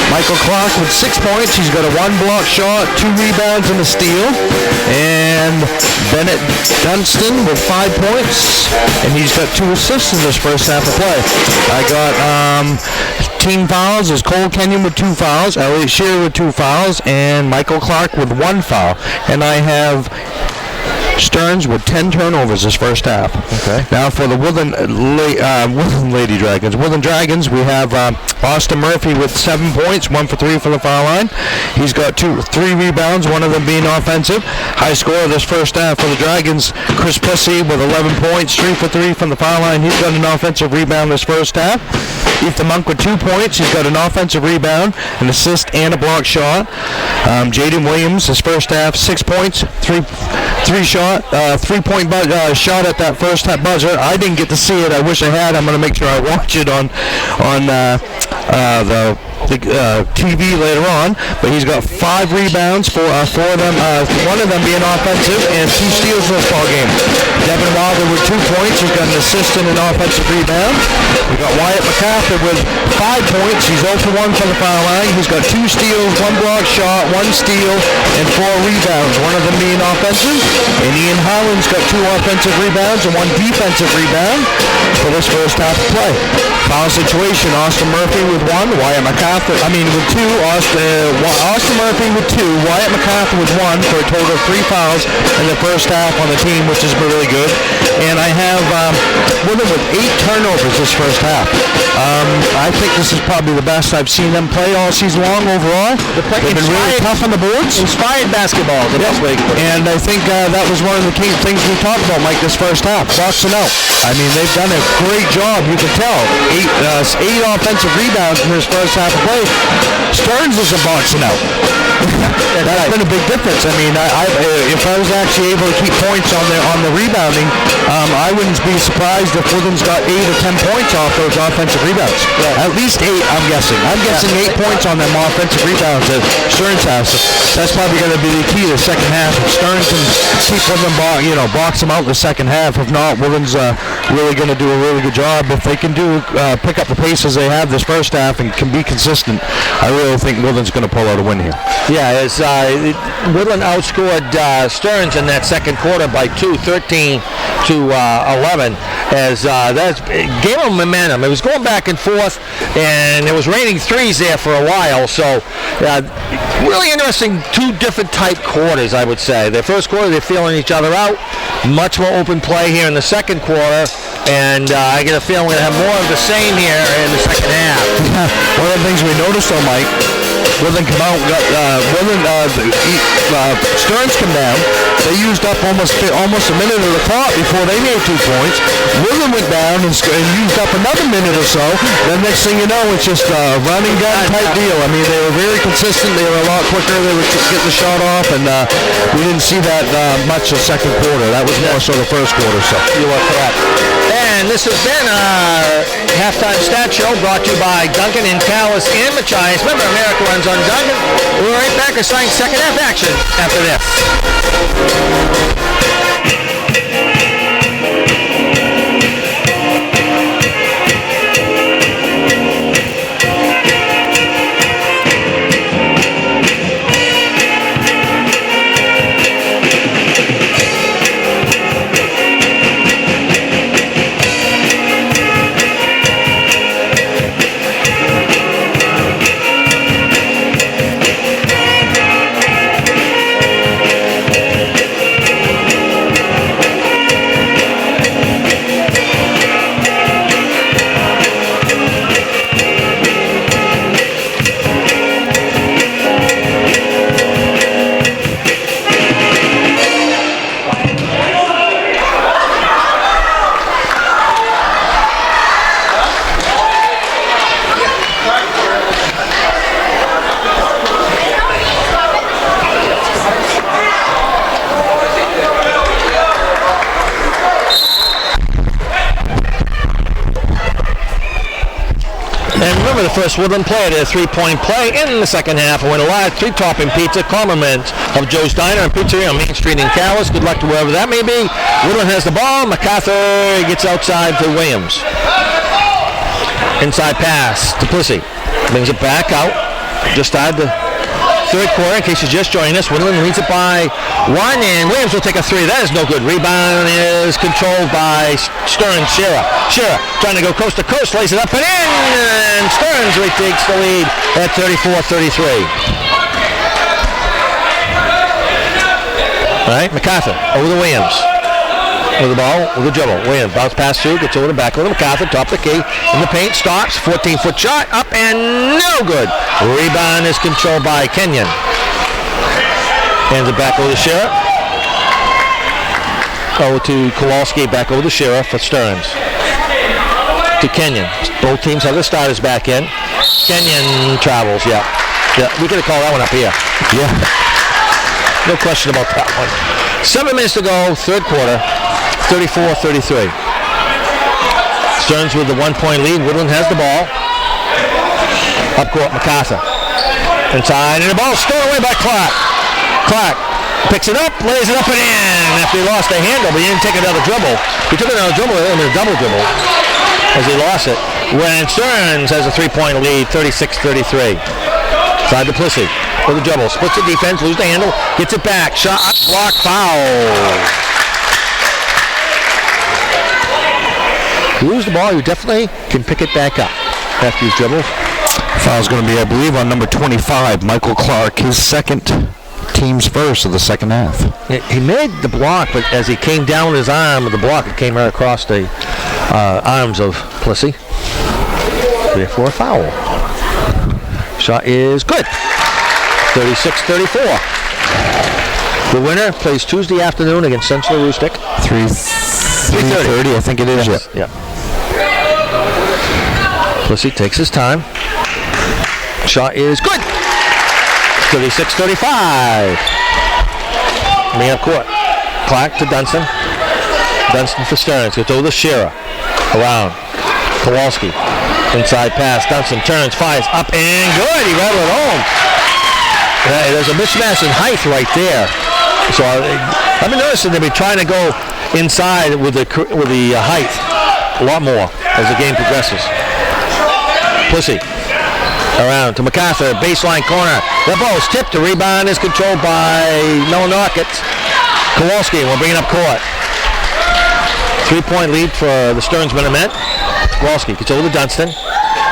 Michael Clark with 6 points. He's got a 1 block shot, 2 rebounds, and a steal. And Bennett Dunstan with 5 points, and he's got 2 assists in this first half of play. I got team fouls is Cole Kenyon with 2 fouls, Elliot Shearer with 2 fouls, and Michael Clark with 1 foul. And I have Stearns with 10 turnovers this first half. Okay. Now for the Woodland Dragons, we have Austin Murphy with 7 points, 1 for 3 from the foul line. He's got 3 rebounds, one of them being offensive. High scorer this first half for the Dragons, Chris Pussy with 11 points, 3 for 3 from the foul line. He's got an offensive rebound this first half. Ethan Monk with 2 points. He's got an offensive rebound, an assist, and a block shot. Jaden Williams, his first half, 6 points, 3-point shot at that first half buzzer. I didn't get to see it. I wish I had. I'm going to make sure I watch it on the TV later on. But he's got 5 rebounds for of them, one of them being offensive, and 2 steals in this ball game. Devin Wilder with 2 points. He's got an assist and an offensive rebound. We got Wyatt McCarthy with 5 points. He's 0 for 1 from the foul line. He's got 2 steals, 1 block shot, 1 steal, and 4 rebounds. One of them being offensive. And Ian Holland's got 2 offensive rebounds and 1 defensive rebound for this first half of play. Foul situation, Austin Murphy with 1, Wyatt McCarthy, with 2, Austin Murphy with 2, Wyatt McCarthy with 1 for a total of 3 fouls in the first half on the team, which is really good. And I have Woodland with 8 turnovers this first half. I think this is probably the best I've seen them play all season long overall. They've been really tough on the boards. Inspired basketball the best way. And I think that was one of the key things we talked about, Mike, this first half. Boxing out. I mean, they've done a great job. You can tell. 8 offensive rebounds in this first half of play. Stearns isn't boxing out. That's been a big difference. I mean, if I was actually able to keep points on the rebounding, I wouldn't be surprised if Woodland's got 8 or 10 points off those offensive rebounds. Yeah. At least 8, I'm guessing. I'm guessing 8 points on them offensive rebounds that Stearns has. So that's probably going to be the key to the second half. If Stearns can keep them, box them out in the second half. If not, Woodland's really going to do a really good job. If they can pick up the pace as they have this first half and can be consistent, I really think Woodland's going to pull out a win here. Yeah, as Woodland outscored Stearns in that second quarter by 2, 13 to 11. As that's game of momentum. It was going back and forth, and it was raining threes there for a while. So really interesting, 2 different type quarters, I would say. The first quarter, they're feeling each other out. Much more open play here in the second quarter, and I get a feeling we're going to have more of the same here in the second half. One of the things we noticed, though, Mike, Woodland come out, Stearns come down. They used up almost a minute of the clock before they made 2 points. Woodland went down and used up another minute or so. Then next thing you know, it's just a running gun type deal. I mean, they were very consistent. They were a lot quicker. They would get the shot off, and we didn't see that much the second quarter. That was more so the first quarter. So you are correct. And this has been our halftime stat show brought to you by Duncan in Calais and Machias. Remember, America runs on Duncan. We'll be right back with second half action after this. The first Woodland player to a 3-point play in the second half. And went a live 3-topping pizza, compliment of Joe's Diner and Pizzeria on Main Street in Calais. Good luck to wherever that may be. Woodland has the ball. MacArthur gets outside to Williams. Inside pass to Plissy. Brings it back out. Just started the third quarter, in case you're just joining us. Woodland leads it by 1, and Williams will take a 3. That is no good. Rebound is controlled by Stearns. Shearer trying to go coast to coast, lays it up and in, and Stearns retakes the lead at 34-33. right, MacArthur over to Williams. With the ball, with the dribble. Williams bounce pass through, gets over to back over to MacArthur, top of the key, in the paint, stops, 14-foot shot, up and no good. Rebound is controlled by Kenyon. Hands it back over to Sheriff. Over to Kowalski, back over to Sheriff for Stearns. To Kenyon. Both teams have their starters back in. Kenyon travels, yeah. We could have called that one up here. Yeah. No question about that one. 7 minutes to go, third quarter. 34-33. Stearns with the 1-point lead. Woodland has the ball. Up court, MacArthur. Inside, and the ball stolen away by Clark. Clark picks it up, lays it up and in. After he lost the handle, but he didn't take another dribble. He took another dribble, I mean a double dribble, as he lost it. When Stearns has a 3-point lead, 36-33. Side to Plissy with the dribble. Splits the defense, loses the handle, gets it back. Shot, block, foul. You lose the ball, you definitely can pick it back up after his dribble. Foul's going to be, I believe, on number 25, Michael Clark, his second, team's first of the second half. He made the block, but as he came down with his arm with the block, it came right across the arms of Plissy. Therefore, a foul. Shot is good. 36-34. The winner plays Tuesday afternoon against Central Rustic. 3:30, I think it is. Yes. Yeah. Plissy takes his time. Shot is good. 36-35. Me up court. Clark to Dunstan. Dunstan for Stearns. Gets over to Shearer. Around. Kowalski. Inside pass. Dunstan turns, fires up and good. He rattled it home. There's a mismatch in height right there. So I've been noticing they've been trying to go inside with the height a lot more as the game progresses. Plissy around to MacArthur, baseline corner. The ball's tipped. The rebound is controlled by Millinocket. Kowalski will bring it up court. 3-point lead for the Stearns Minutemen. Kowalski gets over to Dunstan.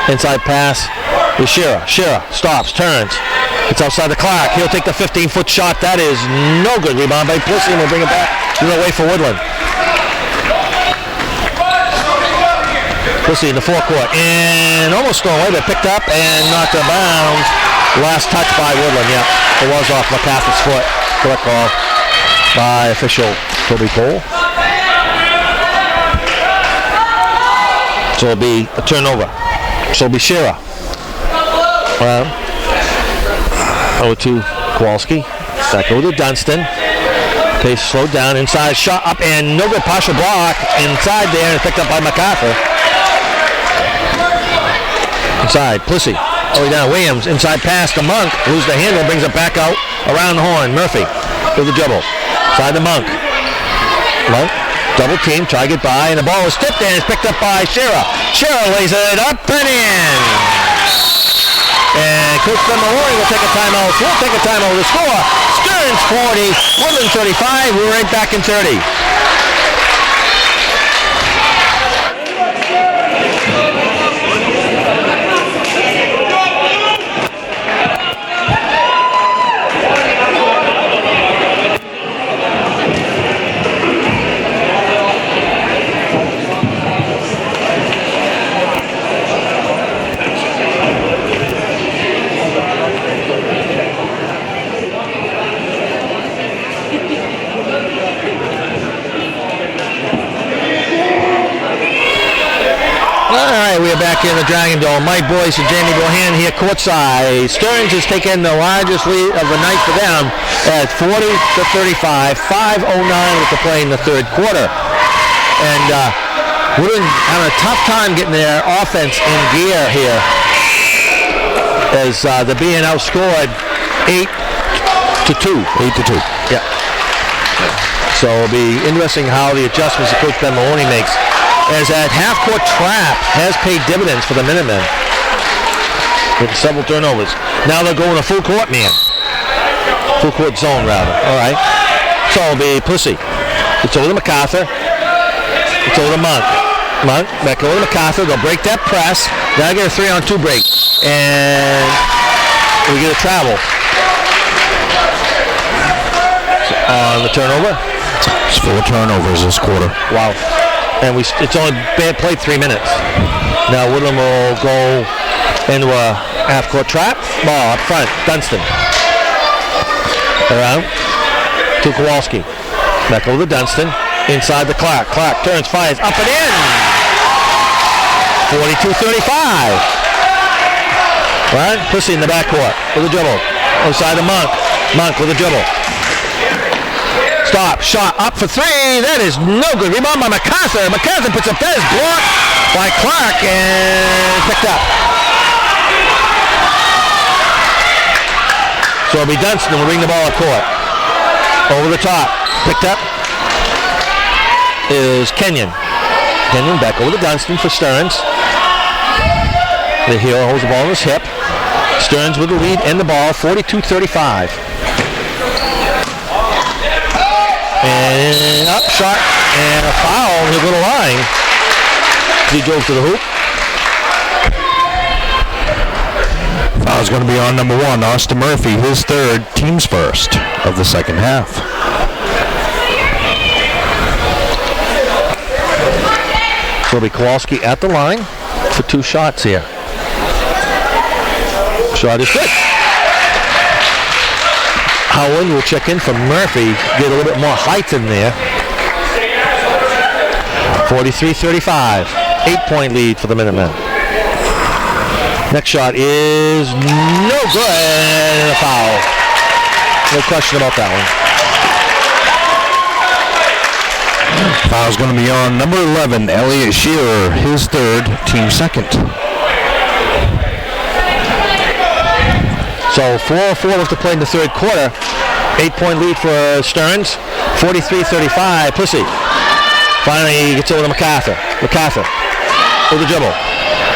Inside pass is Shearer. Shearer stops, turns. It's outside the Clark. He'll take the 15-foot shot. That is no good. Rebound by Plissy, and we'll bring it back. Give it away for Woodland. Plissy in the forecourt. And almost thrown away, but picked up and knocked out of bounds. Last touch by Woodland. Yeah, it was off MacArthur's foot. Correct call by official Toby Cole. So it'll be a turnover. So it'll be Shearer. Over to Kowalski. Back over to Dunstan. Pace slowed down. Inside shot up and no good. Partial block inside there and picked up by MacArthur. Inside. Plissy. Oh, down. Williams. Inside pass to Monk. Loses the handle. Brings it back out. Around the horn. Murphy. With the dribble. Side to Monk. Monk. Double team. Try to get by. And the ball is tipped and it's picked up by Shearer. Shearer lays it up and in. And Coach Maloney will take a timeout. We'll take a timeout. The score, Stearns 40, Woodland 35. We're right back in 30. We are back in the Dragon Dome. Mike Boyce and Jamie Gohan here courtside. Stearns has taken the largest lead of the night for them at 40-35. 5:09 with the play in the third quarter. And Woodland having a tough time getting their offense in gear here as they're being outscored 8-2. 8-2. Yeah. So it'll be interesting how the adjustments that Coach Ben Maloney makes, as that half-court trap has paid dividends for the Minutemen with several turnovers. Now they're going to full-court man. Full-court zone, rather. All right. So it'll be Plissy. It's over to MacArthur. It's over to Monk. Monk, back over to MacArthur. They'll break that press. Now get a 3-on-2 break. And we get a travel. on the turnover. It's 4 turnovers this quarter. Wow. And it's only played 3 minutes. Now Woodland will go into a half-court trap. Ball up front. Dunstan. Around to Kowalski. Back over to Dunstan. Inside the Clark. Clark turns, fires, up and in. 42-35. Right? Pussy in the backcourt with a dribble. Outside the Monk. Monk with a dribble. Stop. Shot up for 3. That is no good. Rebound by MacArthur. MacArthur puts up. That is blocked by Clark and picked up. So it'll be Dunstan will bring the ball up court. Over the top. Picked up is Kenyon. Kenyon back over to Dunstan for Stearns. The hero holds the ball on his hip. Stearns with the lead and the ball, 42-35. And up shot and a foul. He'll go to the line. He drove to the hoop. Foul's going to be on number 1, Austin Murphy, his 3rd, team's first of the second half. So it'll be Kowalski at the line for 2 shots here. Shot is good. Howard will check in for Murphy, get a little bit more height in there. 43-35, 8-point lead for the Minutemen. Next shot is no good, and a foul. No question about that one. Foul's going to be on number 11, Elliot Shearer, his 3rd, team 2nd. So 4-4 left to play in the 3rd quarter. 8-point lead for Stearns. 43-35. Pussy. Finally gets over to MacArthur. MacArthur with the dribble.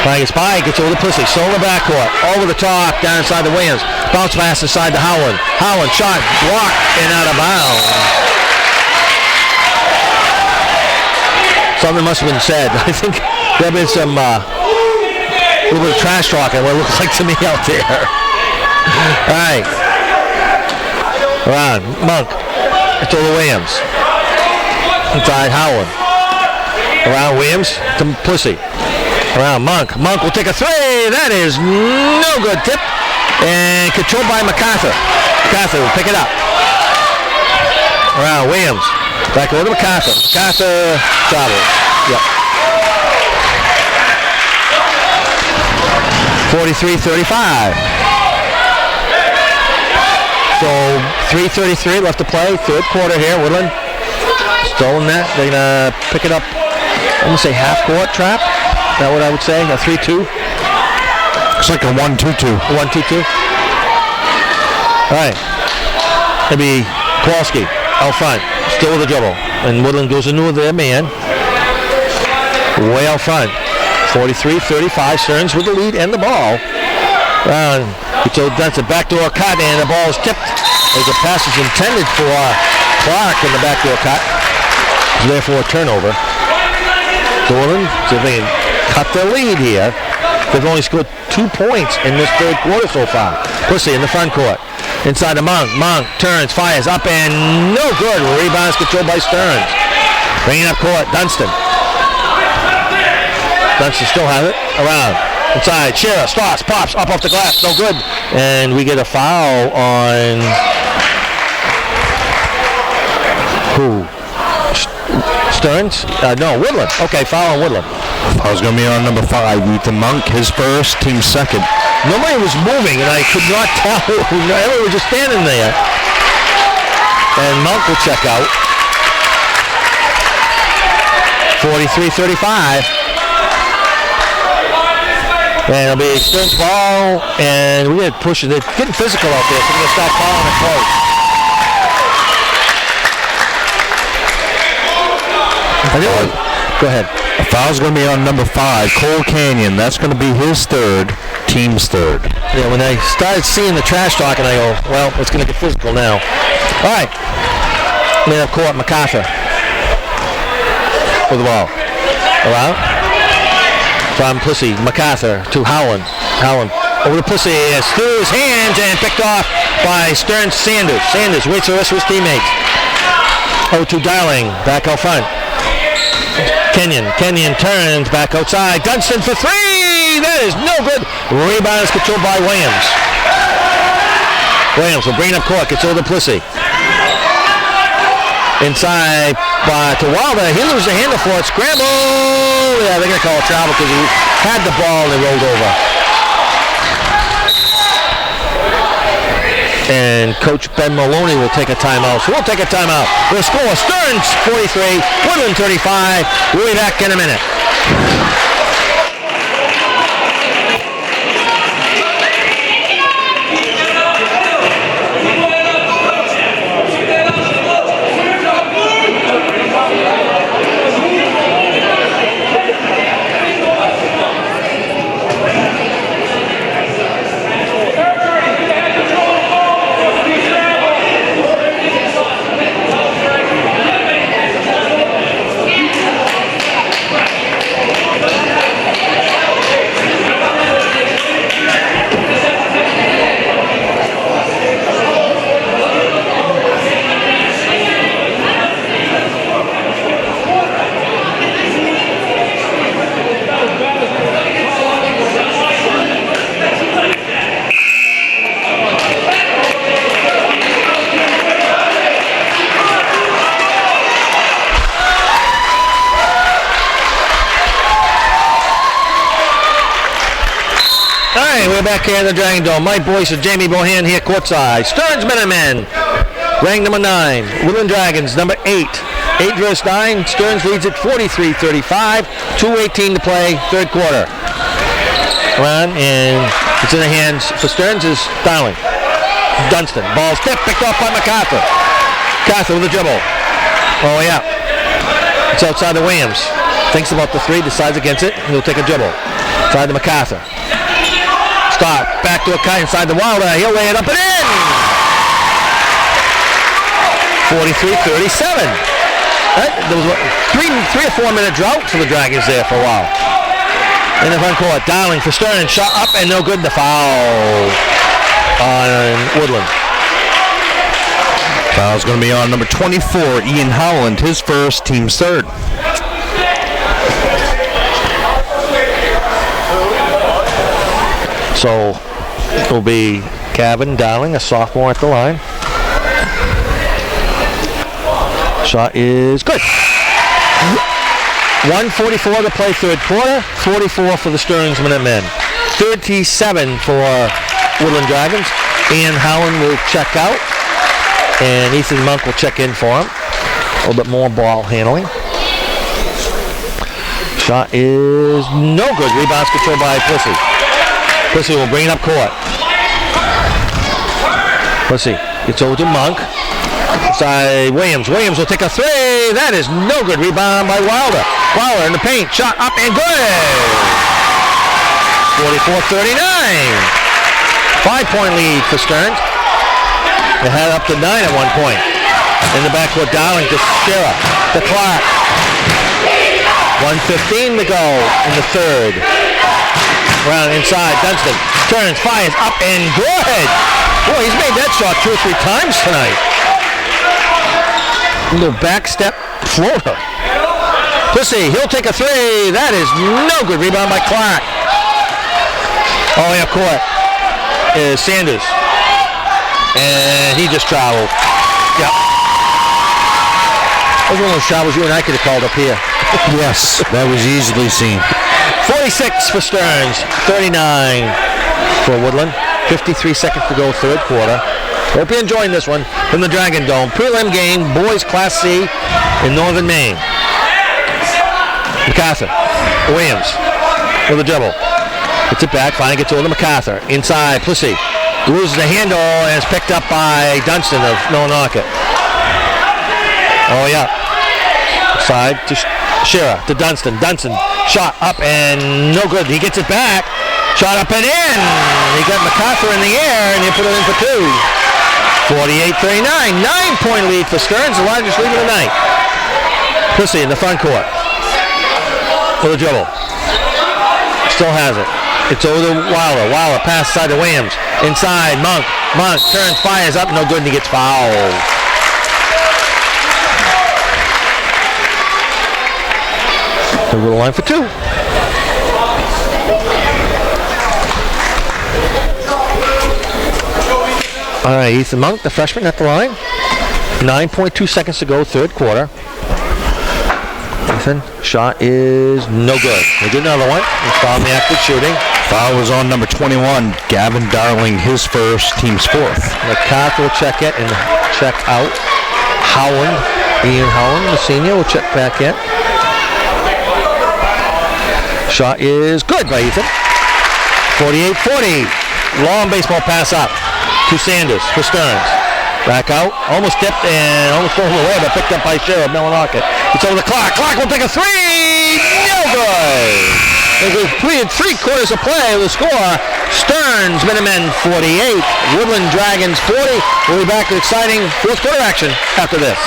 Finally gets by, gets over to Pussy. Still in the backcourt. Over the top, down inside the Williams. Bounce pass inside to Howland. Howland shot, blocked, and out of bounds. Something must have been said. I think there have been some a little bit of trash talking, what it looks like to me out there. All right. Around Monk. It's over Williams. Inside Howard. Around Williams to Pussy. Around Monk. Monk will take a 3. That is no good. Tip. And controlled by MacArthur. MacArthur will pick it up. Around Williams. Back over to MacArthur. MacArthur travels. Yep. 43-35. So 3:33 left to play, 3rd quarter here. Woodland still in that. They're going to pick it up, I'm going to say half-court trap. Is that what I would say? A 3-2? It's like a 1-2-2. 1-2-2. All right. It'll be Kowalski out front, still with the dribble. And Woodland goes into their man. Way out front. 43-35. Stearns with the lead and the ball. So that's a backdoor cut, and the ball is tipped as the pass is intended for Clark in the backdoor cut. Therefore, a turnover. Woodland, so they can cut their lead here. They've only scored 2 points in this 3rd quarter so far. Pussy in the front court. Inside the Monk. Monk turns, fires up, and no good. Rebounds controlled by Stearns. Bringing up court, Dunstan. Dunstan still has it. Around. Inside, Shearer starts, pops, up off the glass, no good. And we get a foul on who? Stearns? No, Woodland. Okay, foul on Woodland. Foul's going to be on number 5, Ethan Monk, his 1st, team 2nd. Nobody was moving, and I could not tell. Everybody was just standing there. And Monk will check out. 43-35. And it'll be Stearns ball, and we're going to push it. They're getting physical out there, so we're going to start fouling it close. Go ahead. A foul's going to be on number 5, Cole Canyon. That's going to be his 3rd, team's 3rd. Yeah, when I started seeing the trash talking, I go, well, it's going to get physical now. All right. Man up court, MacArthur. With the ball. Around. From Pussy, MacArthur to Howland. Howland over to Pussy, through his hands and picked off by Stearns Sanders. Sanders waits for the rest of his teammates. 0-2 Darling, back out front. Kenyon turns back outside. Dunstan for three. That is no good. Rebound is controlled by Williams. Williams will bring it up court. Gets over to Plissy. Inside to Wilder. He loses the handle for it. Scramble. Yeah, they're going to call it travel because he had the ball and they rolled over. And Coach Ben Maloney will take a timeout. So we'll take a timeout. The score, Stearns 43, Woodland 35. We'll be back in a minute. We're back here in the Dragon Dome. Mike Boyce and Jamie Bohan here courtside. Stearns Minutemen, ranked number 9. Woodland Dragons, number 8. 8 versus 9. Stearns leads it 43-35. 2:18 to play, third quarter. Run, and it's in the hands for Stearns is Darling. Dunstan, ball's tipped, picked off by MacArthur. MacArthur with a dribble. Oh yeah. It's outside the Williams. Thinks about the three, decides against it. He'll take a dribble. Side to MacArthur. Stop, back to a cut inside the Wilder. He'll lay it up and in. 43-37. There was a 3 or 4 minute drought for the Dragons there for a while. In the front court, Darling for Stearns. Shot up and no good. The foul on Woodland. Foul's going to be on number 24, Ian Howland, his first, team's third. So it will be Gavin Darling, a sophomore at the line. Shot is good. 1:44 to play third quarter. 44 for the Stearns Minutemen. 37 for Woodland Dragons. Ian Howland will check out. And Ethan Monk will check in for him. A little bit more ball handling. Shot is no good. Rebounds controlled by Plissy. Plissy will bring it up court. Plissy gets over to Monk. Side Williams. Williams will take a three. That is no good. Rebound by Wilder. Wilder in the paint. Shot up and good. 44-39. 5-point lead for Stearns. They had up to 9 at one point. In the backcourt, Darling to Shera. To Clark. 1:15 to go in the third. Round inside, Dunstan turns, fires up and good. Boy, he's made that shot 2 or 3 times tonight. A little back step floater. Plissy, he'll take a three. That is no good. Rebound by Clark. Oh, yeah, court is Sanders. And he just traveled. Yep. That was one of those travels you and I could have called up here. Yes, that was easily seen. 46 for Stearns, 39 for Woodland. 53 seconds to go, third quarter. Hope you're enjoying this one from the Dragon Dome. Prelim game, boys Class C in Northern Maine. MacArthur, Williams with a dribble. Gets it back, finally gets over to MacArthur. Inside, Plissy loses the handle and is picked up by Dunstan of Millinocket. Oh yeah. Side to Shera, to Dunstan. Dunstan, shot up and no good. He gets it back. Shot up and in. He got MacArthur in the air and he put it in for 2. 48-39. 9-point lead for Stearns, the largest lead of the night. Plissy in the front court. For the dribble. Still has it. It's over to Wilder. Wilder pass side to Williams. Inside, Monk. Monk turns, fires up, no good, and he gets fouled. Over the line for 2. All right, Ethan Monk, the freshman, at the line. 9.2 seconds to go, third quarter. Ethan, shot is no good. They get another one. He's fouled in the active shooting. Foul was on number 21, Gavin Darling, his first, team's fourth. McCarthy will check it and check out. Howland, Ian Howland, the senior, will check back in. Shot is good by Ethan. 48-40. Long baseball pass up to Sanders for Stearns. Back out, almost tipped and almost thrown away, but picked up by Sheriff Millinocket. It's over the clock. Clock will take a 3. No good. They completed 3 quarters of play with the score. Stearns Minutemen 48, Woodland Dragons 40. We'll be back to exciting fourth quarter action after this.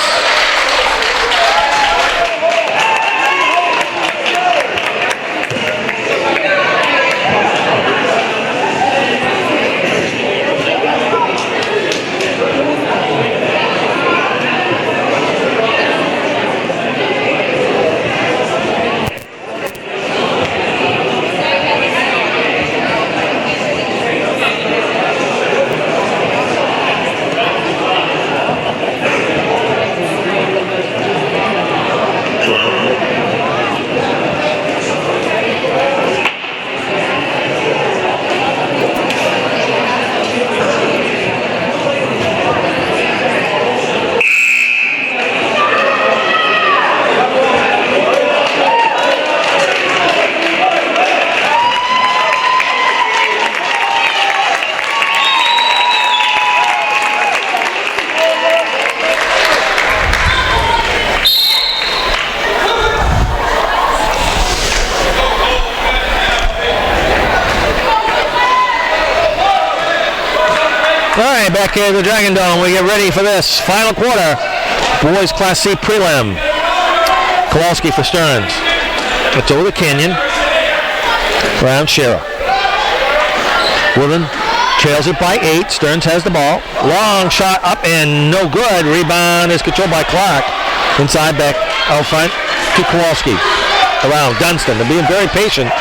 Back here at the Dragon Dome, we get ready for this final quarter. Boys Class C Prelim. Kowalski for Stearns. It's over the Canyon. Round Shera. Woodland trails it by 8. Stearns has the ball. Long shot up and no good. Rebound is controlled by Clark. Inside back out front to Kowalski. Around Dunstan. They're being very patient.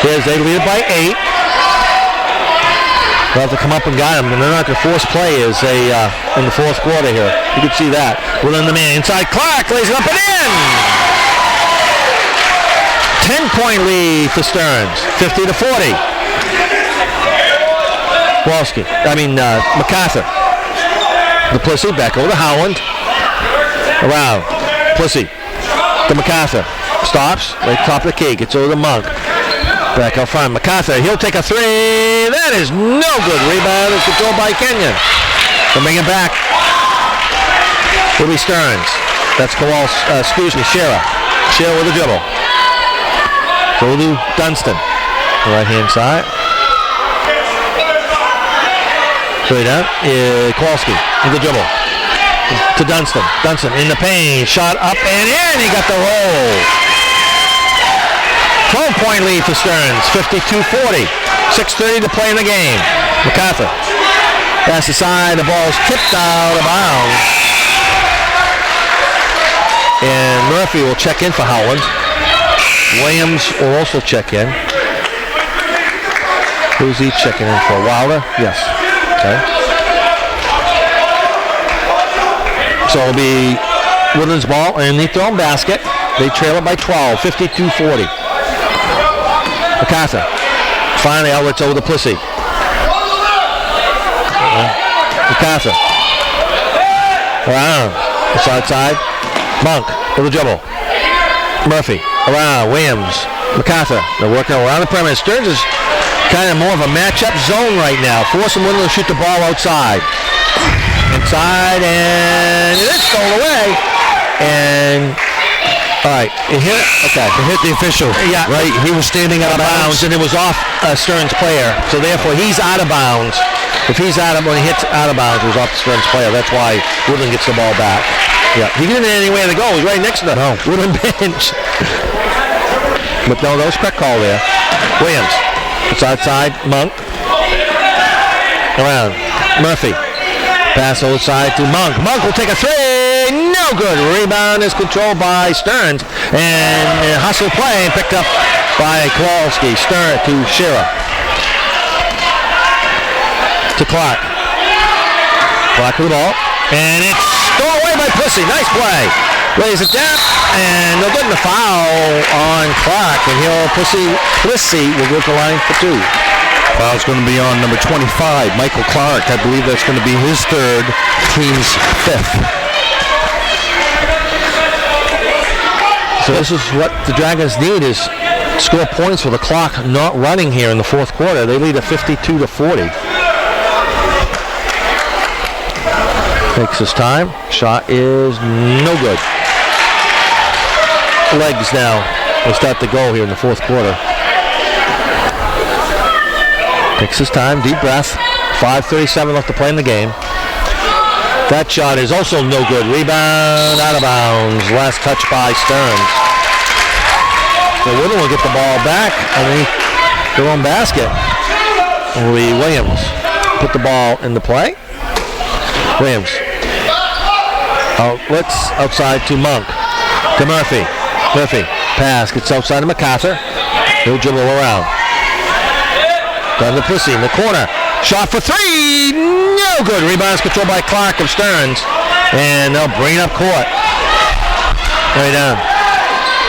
Here's they lead it by 8. They'll have to come up and got him, and they're not going to force play as they in the fourth quarter here. You can see that. Within the man inside, Clark lays it up and in. 10-point lead for Stearns, 50-40. MacArthur. The Plissy back over to Howland. Around Plissy to MacArthur. Stops right top of the key. Gets over to Monk. Back out front, MacArthur, he'll take a 3. That is no good. Rebound is controlled by Kenyon. They'll bring it back. Will be Stearns. That's Shera. Shera with the dribble. Go to Dunstan. Right hand side. Straight down. Kowalski with the dribble. To Dunstan. Dunstan in the paint. Shot up and in. He got the roll. 12-point lead for Stearns, 52-40. 6:30 to play in the game. MacArthur. Pass aside, the ball is tipped out of bounds. And Murphy will check in for Howland. Williams will also check in. Who's he checking in for? Wilder? Yes. Okay. So it'll be Woodland's ball underneath their own basket. They trail it by 12, 52-40. MacArthur. Finally outlets over to Plissy. MacArthur. Around. It's outside. Monk with the dribble. Murphy. Around. Williams. MacArthur. They're working around the perimeter. Stearns is kind of more of a matchup zone right now. Forcing Woodland to shoot the ball outside. Inside and it is stolen away. And all right, it hit. Okay, it hit the official. Yeah, right. He was standing out of bounds, and it was off Stearns' player. So therefore, he's out of bounds. If he's when he hits out of bounds, it was off the Stearns' player. That's why Woodland gets the ball back. Yeah, he didn't have anywhere to go. He was right next to the Woodland bench. But no, that was correct call there. Williams. It's outside. Monk. Around. Murphy. Pass outside to Monk. Monk will take a three. No good. Rebound is controlled by Stearns. And hustle play picked up by Kowalski. Stearns to Shearer. To Clark. Clark with the ball. And it's stolen away by Plissy. Nice play. Lays it down. And they'll get the foul on Clark. And Plissy will go to the line for two. Foul's going to be on number 25, Michael Clark. I believe that's going to be his third, team's fifth. So this is what the Dragons need, is score points with the clock not running here in the fourth quarter. They lead at 52-40. Takes his time. Shot is no good. Legs now will start to go here in the fourth quarter. Takes his time, deep breath. 5:37 left to play in the game. That shot is also no good. Rebound, out of bounds. Last touch by Stearns. So Woodland will get the ball back underneath their own basket. Williams put the ball into play. Williams. Outlets outside to Monk. To Murphy. Murphy. Pass gets outside to MacArthur. He'll dribble around. Down to Plissy in the corner. Shot for three. No good. Rebounds controlled by Clark of Stearns. And they'll bring up court. Right down.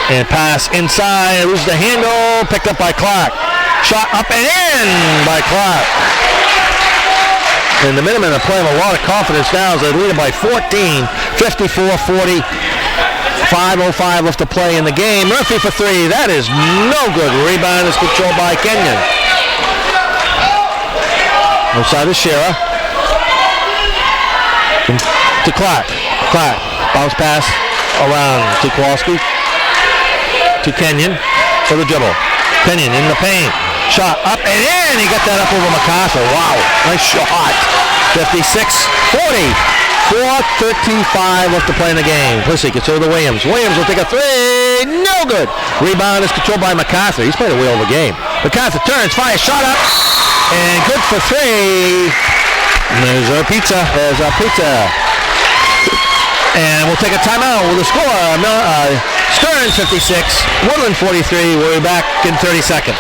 And pass inside. Loses the handle. Picked up by Clark. Shot up and in by Clark. And the Minutemen are playing a lot of confidence now as they lead by 14. 54-40. 5:05 left to play in the game. Murphy for three. That is no good. Rebound is controlled by Kenyon. Outside of Shearer. To Clark. Clark. Bounce pass around to Kowalski. To Kenyon. For the dribble. Kenyon in the paint. Shot up and in. He got that up over MacArthur. Wow. Nice shot. 56-40. 4:35 left to play in the game. Plissy gets over to Williams. Williams will take a three. No good. Rebound is controlled by MacArthur. He's played a whale of a game. MacArthur turns, fires, shot up. And good for three. And there's our pizza. There's our pizza. And we'll take a timeout with the score. Stearns 56, Woodland 43. We'll be back in 30 seconds.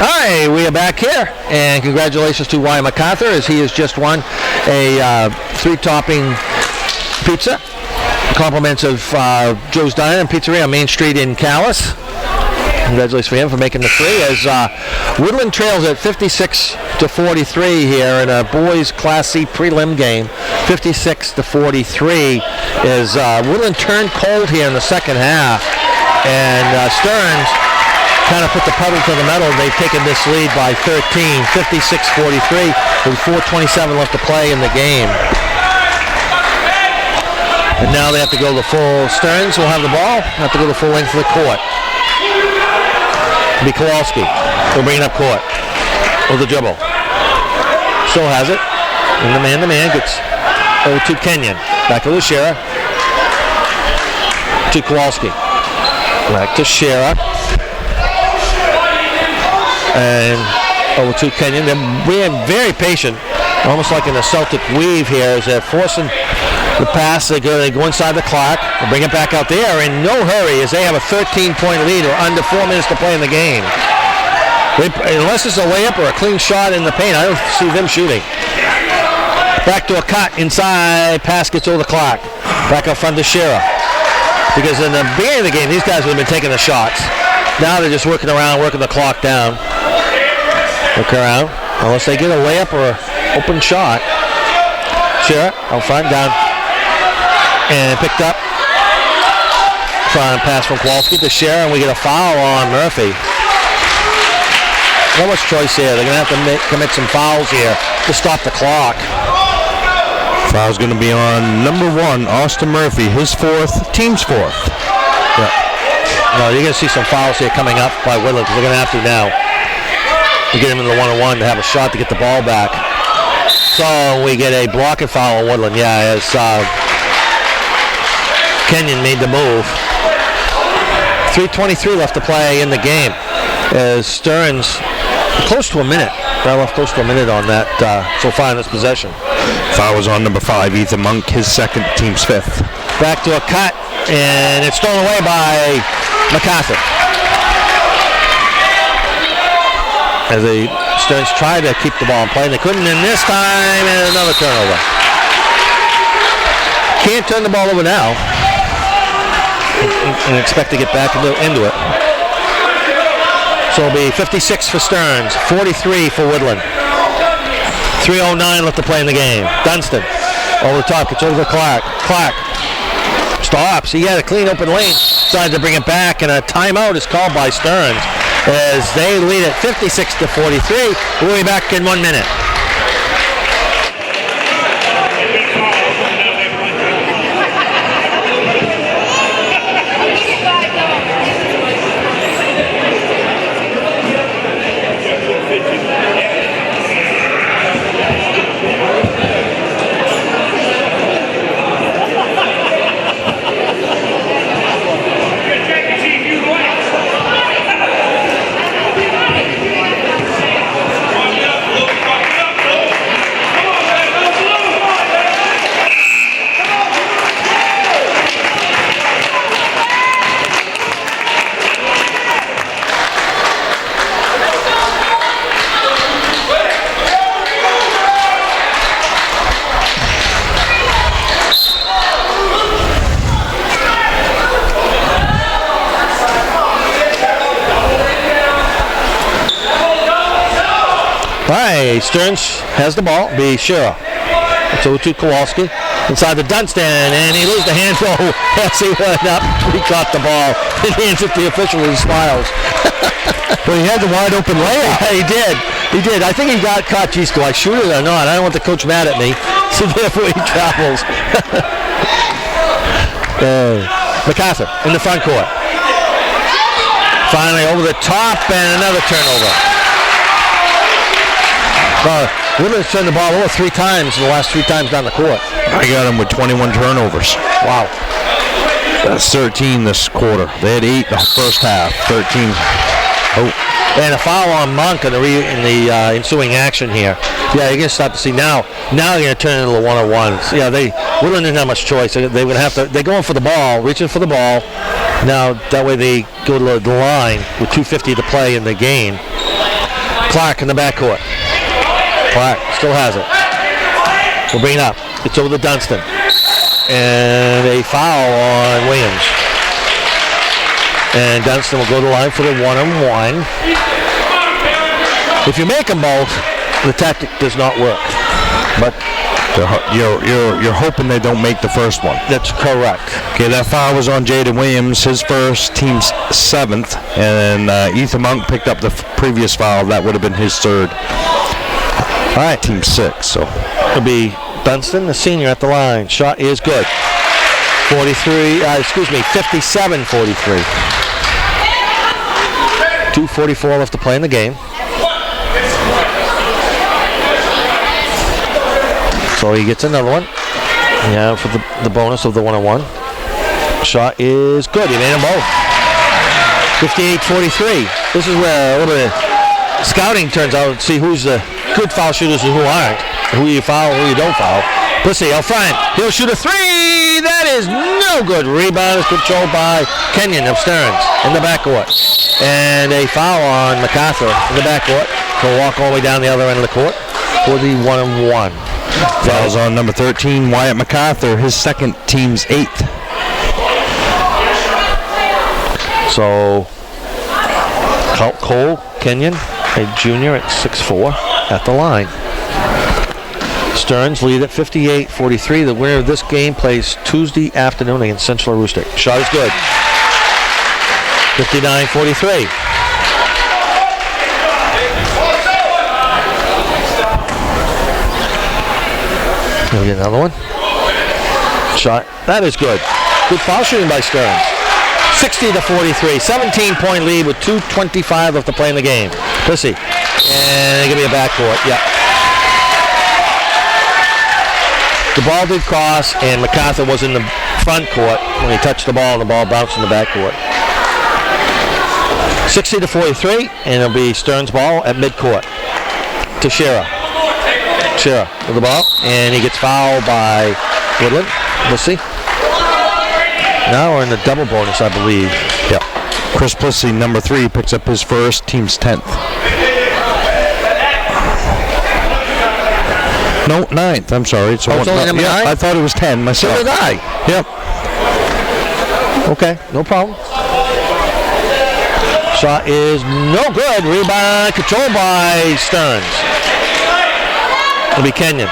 Hi, we are back here, and congratulations to Wyatt MacArthur as he has just won a three-topping pizza. Compliments of Joe's Diner and Pizzeria on Main Street in Calais. Congratulations for him for making the three as Woodland trails at 56-43 here in a boys Class C prelim game. 56-43 as Woodland turned cold here in the second half, and Stearns kind of put the pedal to the metal. They've taken this lead by 13, 56-43, with 4:27 left to play in the game. And now they have to go the full. Stearns will have the ball, have to go the full length of the court. Be Kowalski. They'll bring it up court with the dribble. Still has it. And the man-to-man gets over to Kenyon. Back to Shearer. To Kowalski. Back to Shearer. And over to Kenyon. They're being very patient, almost like in a Celtic weave here as they're forcing the pass. They go inside the clock. They bring it back out there in no hurry as they have a 13-point lead or under 4 minutes to play in the game. Unless it's a layup or a clean shot in the paint, I don't see them shooting. Back to a cut inside. Pass gets over the clock. Back up front to Shearer. Because in the beginning of the game, these guys would have been taking the shots. Now they're just working around, working the clock down. Look around, unless they get a layup or an open shot. Shearer, out front, down. And picked up. Front pass from Kowalski to Shearer, and we get a foul on Murphy. Not much choice here. They're going to have to commit some fouls here to stop the clock. Foul's going to be on number 1, Austin Murphy, his 4th, team's 4th. Yeah. No, you're going to see some fouls here coming up by Woodland because they're going to have to now. To get him in the 1-on-1 to have a shot to get the ball back. So we get a blocking foul on Woodland. Yeah, as Kenyon made the move. 3:23 left to play in the game. As Stearns, close to a minute. Right left close to a minute on that so far in this possession. Foul was on number 5, Ethan Monk, his 2nd, team's 5th. Back to a cut, and it's stolen away by MacArthur. As the Stearns tried to keep the ball in play, and they couldn't, and this time, and another turnover. Can't turn the ball over now and expect to get back into it. So it'll be 56 for Stearns, 43 for Woodland. 3:09 left to play in the game. Dunstan over the top, gets over to Clark. Clark stops. He had a clean open lane. Decided to bring it back, and a timeout is called by Stearns as they lead at 56-43. We'll be back in 1 minute. Stearns has the ball. Be sure. It's over to Kowalski. Inside the Dunstan, and he loses the hand goal as he went up. He caught the ball. He hands it to the official and smiles. Well, he had the wide open layup. Yeah, he did. He did. I think he got caught. Geez, do I shoot it or not? I don't want the coach mad at me. So therefore he travels. MacArthur in the front court. Finally over the top, and another turnover. Woodland's turned the ball over 3 times in the last 3 times down the court. I got him with 21 turnovers. Wow. That's 13 this quarter. They had 8 the first half. 13. Oh. And a foul on Monk in the ensuing action here. Yeah, you're going to start to see now. Now you're going to turn it into a 1-on-1. So yeah, Woodland didn't have much choice. They're going to have to. They're going for the ball, reaching for the ball. Now that way they go to the line with 2:50 to play in the game. Clark in the backcourt. Clark still has it. We'll bring it up. It's over to Dunstan. And a foul on Williams. And Dunstan will go to the line for the 1-on-1. If you make them both, the tactic does not work. But you're hoping they don't make the first one. That's correct. Okay, that foul was on Jaden Williams, his first, team's 7th. And Ethan Monk picked up the previous foul. That would have been his 3rd. All right, team 6. So it'll be Dunstan, the senior, at the line. Shot is good. 57-43. 2:44 left to play in the game. So he gets another one. Yeah, for the bonus of the 1-on-1. Shot is good. He made them both. 58-43. This is where a little bit of scouting turns out to see who's the good foul shooters and who aren't. Who you foul, who you don't foul. Let's see, out front. He'll shoot a 3. That is no good. Rebound is controlled by Kenyon of Stearns in the backcourt. And a foul on MacArthur in the backcourt. He'll walk all the way down the other end of the court for the 1-on-1. Fouls on number 13, Wyatt MacArthur, his 2nd, team's 8th. So, Cole Kenyon, a junior at 6'4", at the line. Stearns lead at 58-43. The winner of this game plays Tuesday afternoon against Central Aroostook. Shot is good. 59-43. We'll get another one. Shot. That is good. Good foul shooting by Stearns. 60-43. 17-point lead with 2:25 left to play in the game. Plissy. And it's going to be a backcourt. Yeah. The ball did cross, and MacArthur was in the front court when he touched the ball bounced in the backcourt. 60-43, and it'll be Stearns' ball at midcourt to Shearer. Shearer with the ball, and he gets fouled by Woodland. Let's see. Now we're in the double bonus, I believe. Yep. Chris Plissy, number 3, picks up his first, team's 10th. No, 9th. I'm sorry. It's only number 9? I thought it was 10 myself. So did I. Yep. Okay, no problem. Shot is no good. Rebound controlled by Stearns. It'll be Kenyon.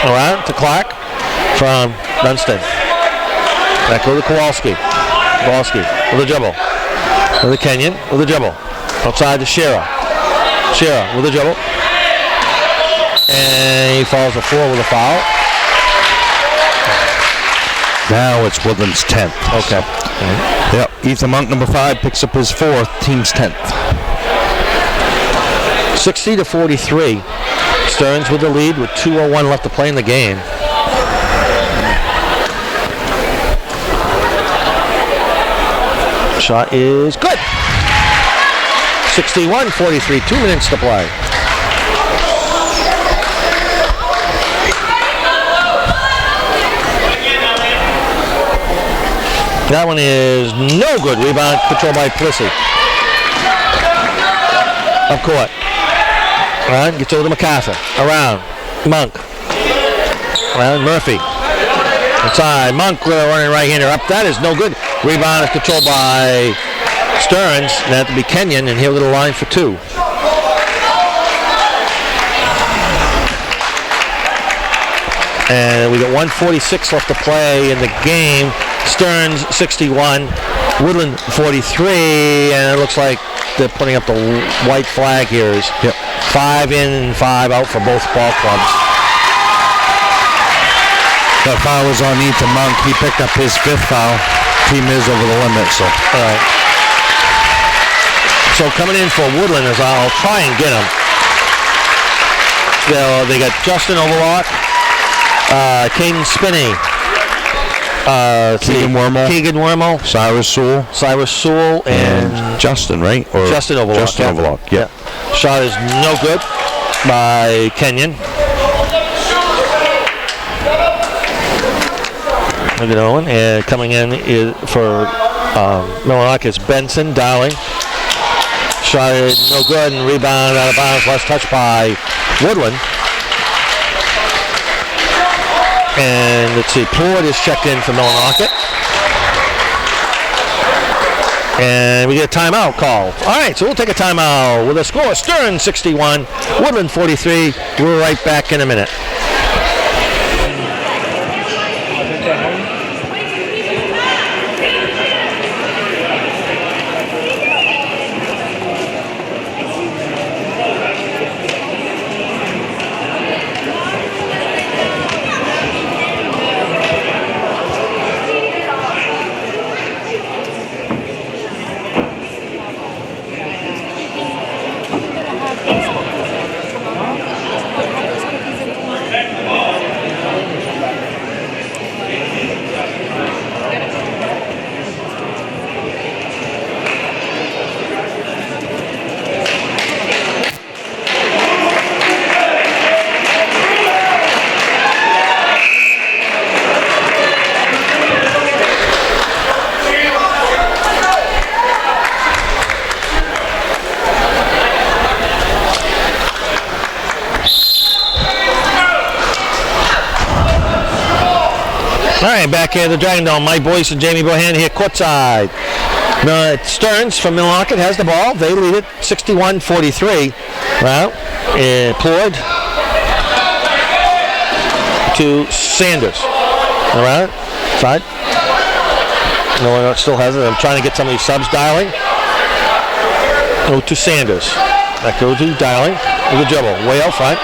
Around to Clark from Dunstan. Back over to Kowalski. Kowalski with a dribble. With a Kenyon with a dribble. Outside to Shearer. Shearer with a dribble. And he falls to 4 with a foul. Now it's Woodland's 10th. Okay. Yep. Ethan Monk, number 5, picks up his 4th, team's 10th. 60-43. Stearns with the lead with 2:01 left to play in the game. Shot is good. 61-43. 2 minutes to play. That one is no good. Rebound controlled by Plissy. Up court. Around, gets over to MacArthur. Around. Monk. Around Murphy. Inside. Monk running right-hander up. That is no good. Rebound is controlled by Stearns. That would be Kenyon, and he'll get a line for 2. And we got 1:46 left to play in the game. Stearns 61, Woodland 43, and it looks like they're putting up the white flag here. Yep. 5 in and 5 out for both ball clubs. That foul was on Ethan Monk. He picked up his 5th foul. Team is over the limit, so. All right. So coming in for Woodland is I'll try and get them. They got Justin Overlock, Caden Spinney, Keegan Wormel, Cyrus Sewell, and Justin, right? Or Justin Overlock. Justin Overlock, yeah. Shot is no good by Kenyon. Look at Owen, and coming in is for Millinock is Benson, Dowling. Shot is no good, and rebound out of bounds, last touch by Woodland. And let's see, Port is checked in for Millinock. And we get a timeout call. All right, so we'll take a timeout with a score. Stearns 61, Woodland 43. We're right back in a minute. All right, back here at the Dragon Dome. Mike Boyce and Jamie Bohan here courtside. Stearns from Millinock has the ball. They lead it 61-43. Well, Ployd to Sanders. All right, side. No one still has it. I'm trying to get some of these subs dialing. Go to Sanders. Back goes to Dialing with a dribble. Way out front.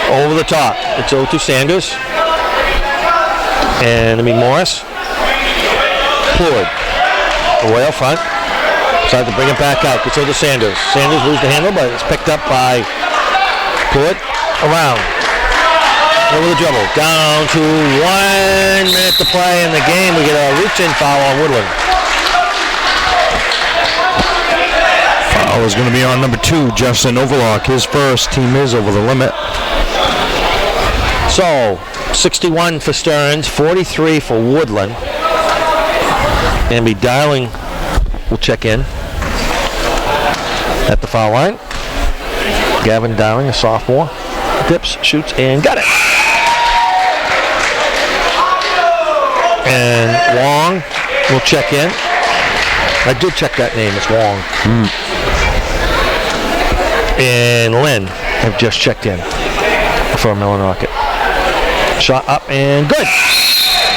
Over the top. It's 0-2 Sanders. And it'll be Morris. Ployd. Away up front. Tries to bring it back out. Gets over to Sanders. Sanders loses the handle, but it's picked up by Ployd. Around. Over the dribble. Down to 1 minute to play in the game. We get a reach-in foul on Woodland. Foul is going to be on number 2, Justin Overlock. His first. Team is over the limit. So, 61 for Stearns, 43 for Woodland. And be Darling will check in at the foul line. Gavin Darling, a sophomore. Dips, shoots, and got it. And Wong will check in. I did check that name. It's Wong. And Lynn have just checked in for Millinocket. Shot up and good.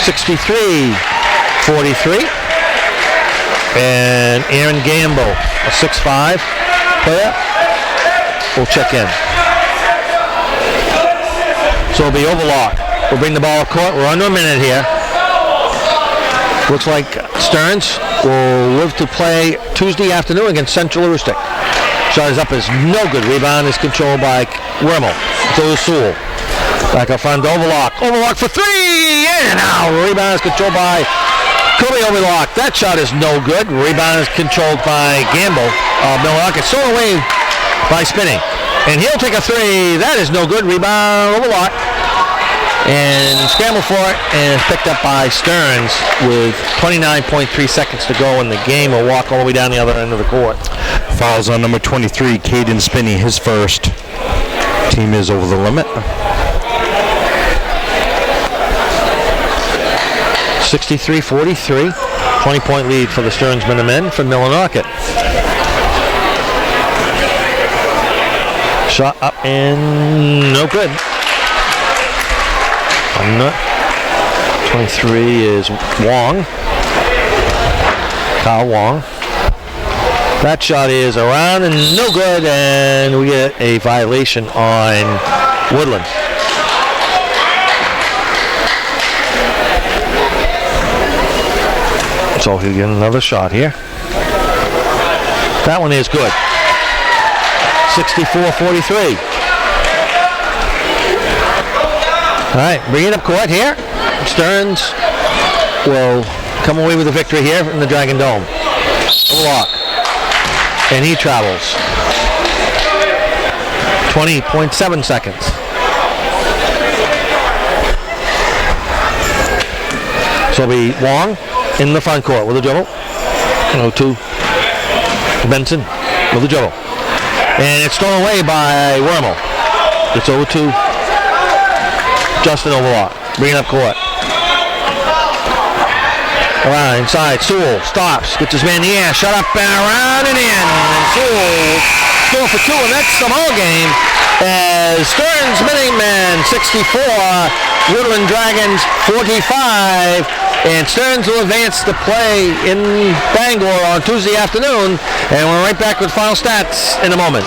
63-43. And Aaron Gamble, a 6'5" player, will check in. So it'll be Overlock. We'll bring the ball up court. We're under a minute here. Looks like Stearns will live to play Tuesday afternoon against Central Aroostook. Shot is up is no good. Rebound is controlled by Wormel. So is Sewell. Back up front, Overlock. Overlock for 3! And now rebound is controlled by Kobe Overlock. That shot is no good. Rebound is controlled by Gamble. Millinocket. It's thrown away by Spinning. And he'll take a 3. That is no good. Rebound Overlock. And scramble for it, and it's picked up by Stearns with 29.3 seconds to go in the game. Will walk all the way down the other end of the court. Fouls on number 23, Caden Spinney, his first. Team is over the limit. 63-43, 20-point lead for the Stearns Minutemen for Millinocket. Shot up and no good. 23 is Wong. Kyle Wong. That shot is around and no good, and we get a violation on Woodland. So he'll get another shot here. That one is good. 64-43. All right, bring it up court here. Stearns will come away with a victory here in the Dragon Dome. Overlock. And he travels. 20.7 seconds. So it'll be Wong in the front court with a dribble. 0-2. Benson with a dribble. And it's thrown away by Wormel. It's 0-2. Justin Overlock. Bring it up court. Around inside. Sewell stops. Gets his man in the air. Shut up and around and in. And Sewell score for 2, and that's the ball game. As Stearns Minutemen 64, Woodland Dragons 45. And Stearns will advance to play in Bangor on Tuesday afternoon. And we're right back with final stats in a moment.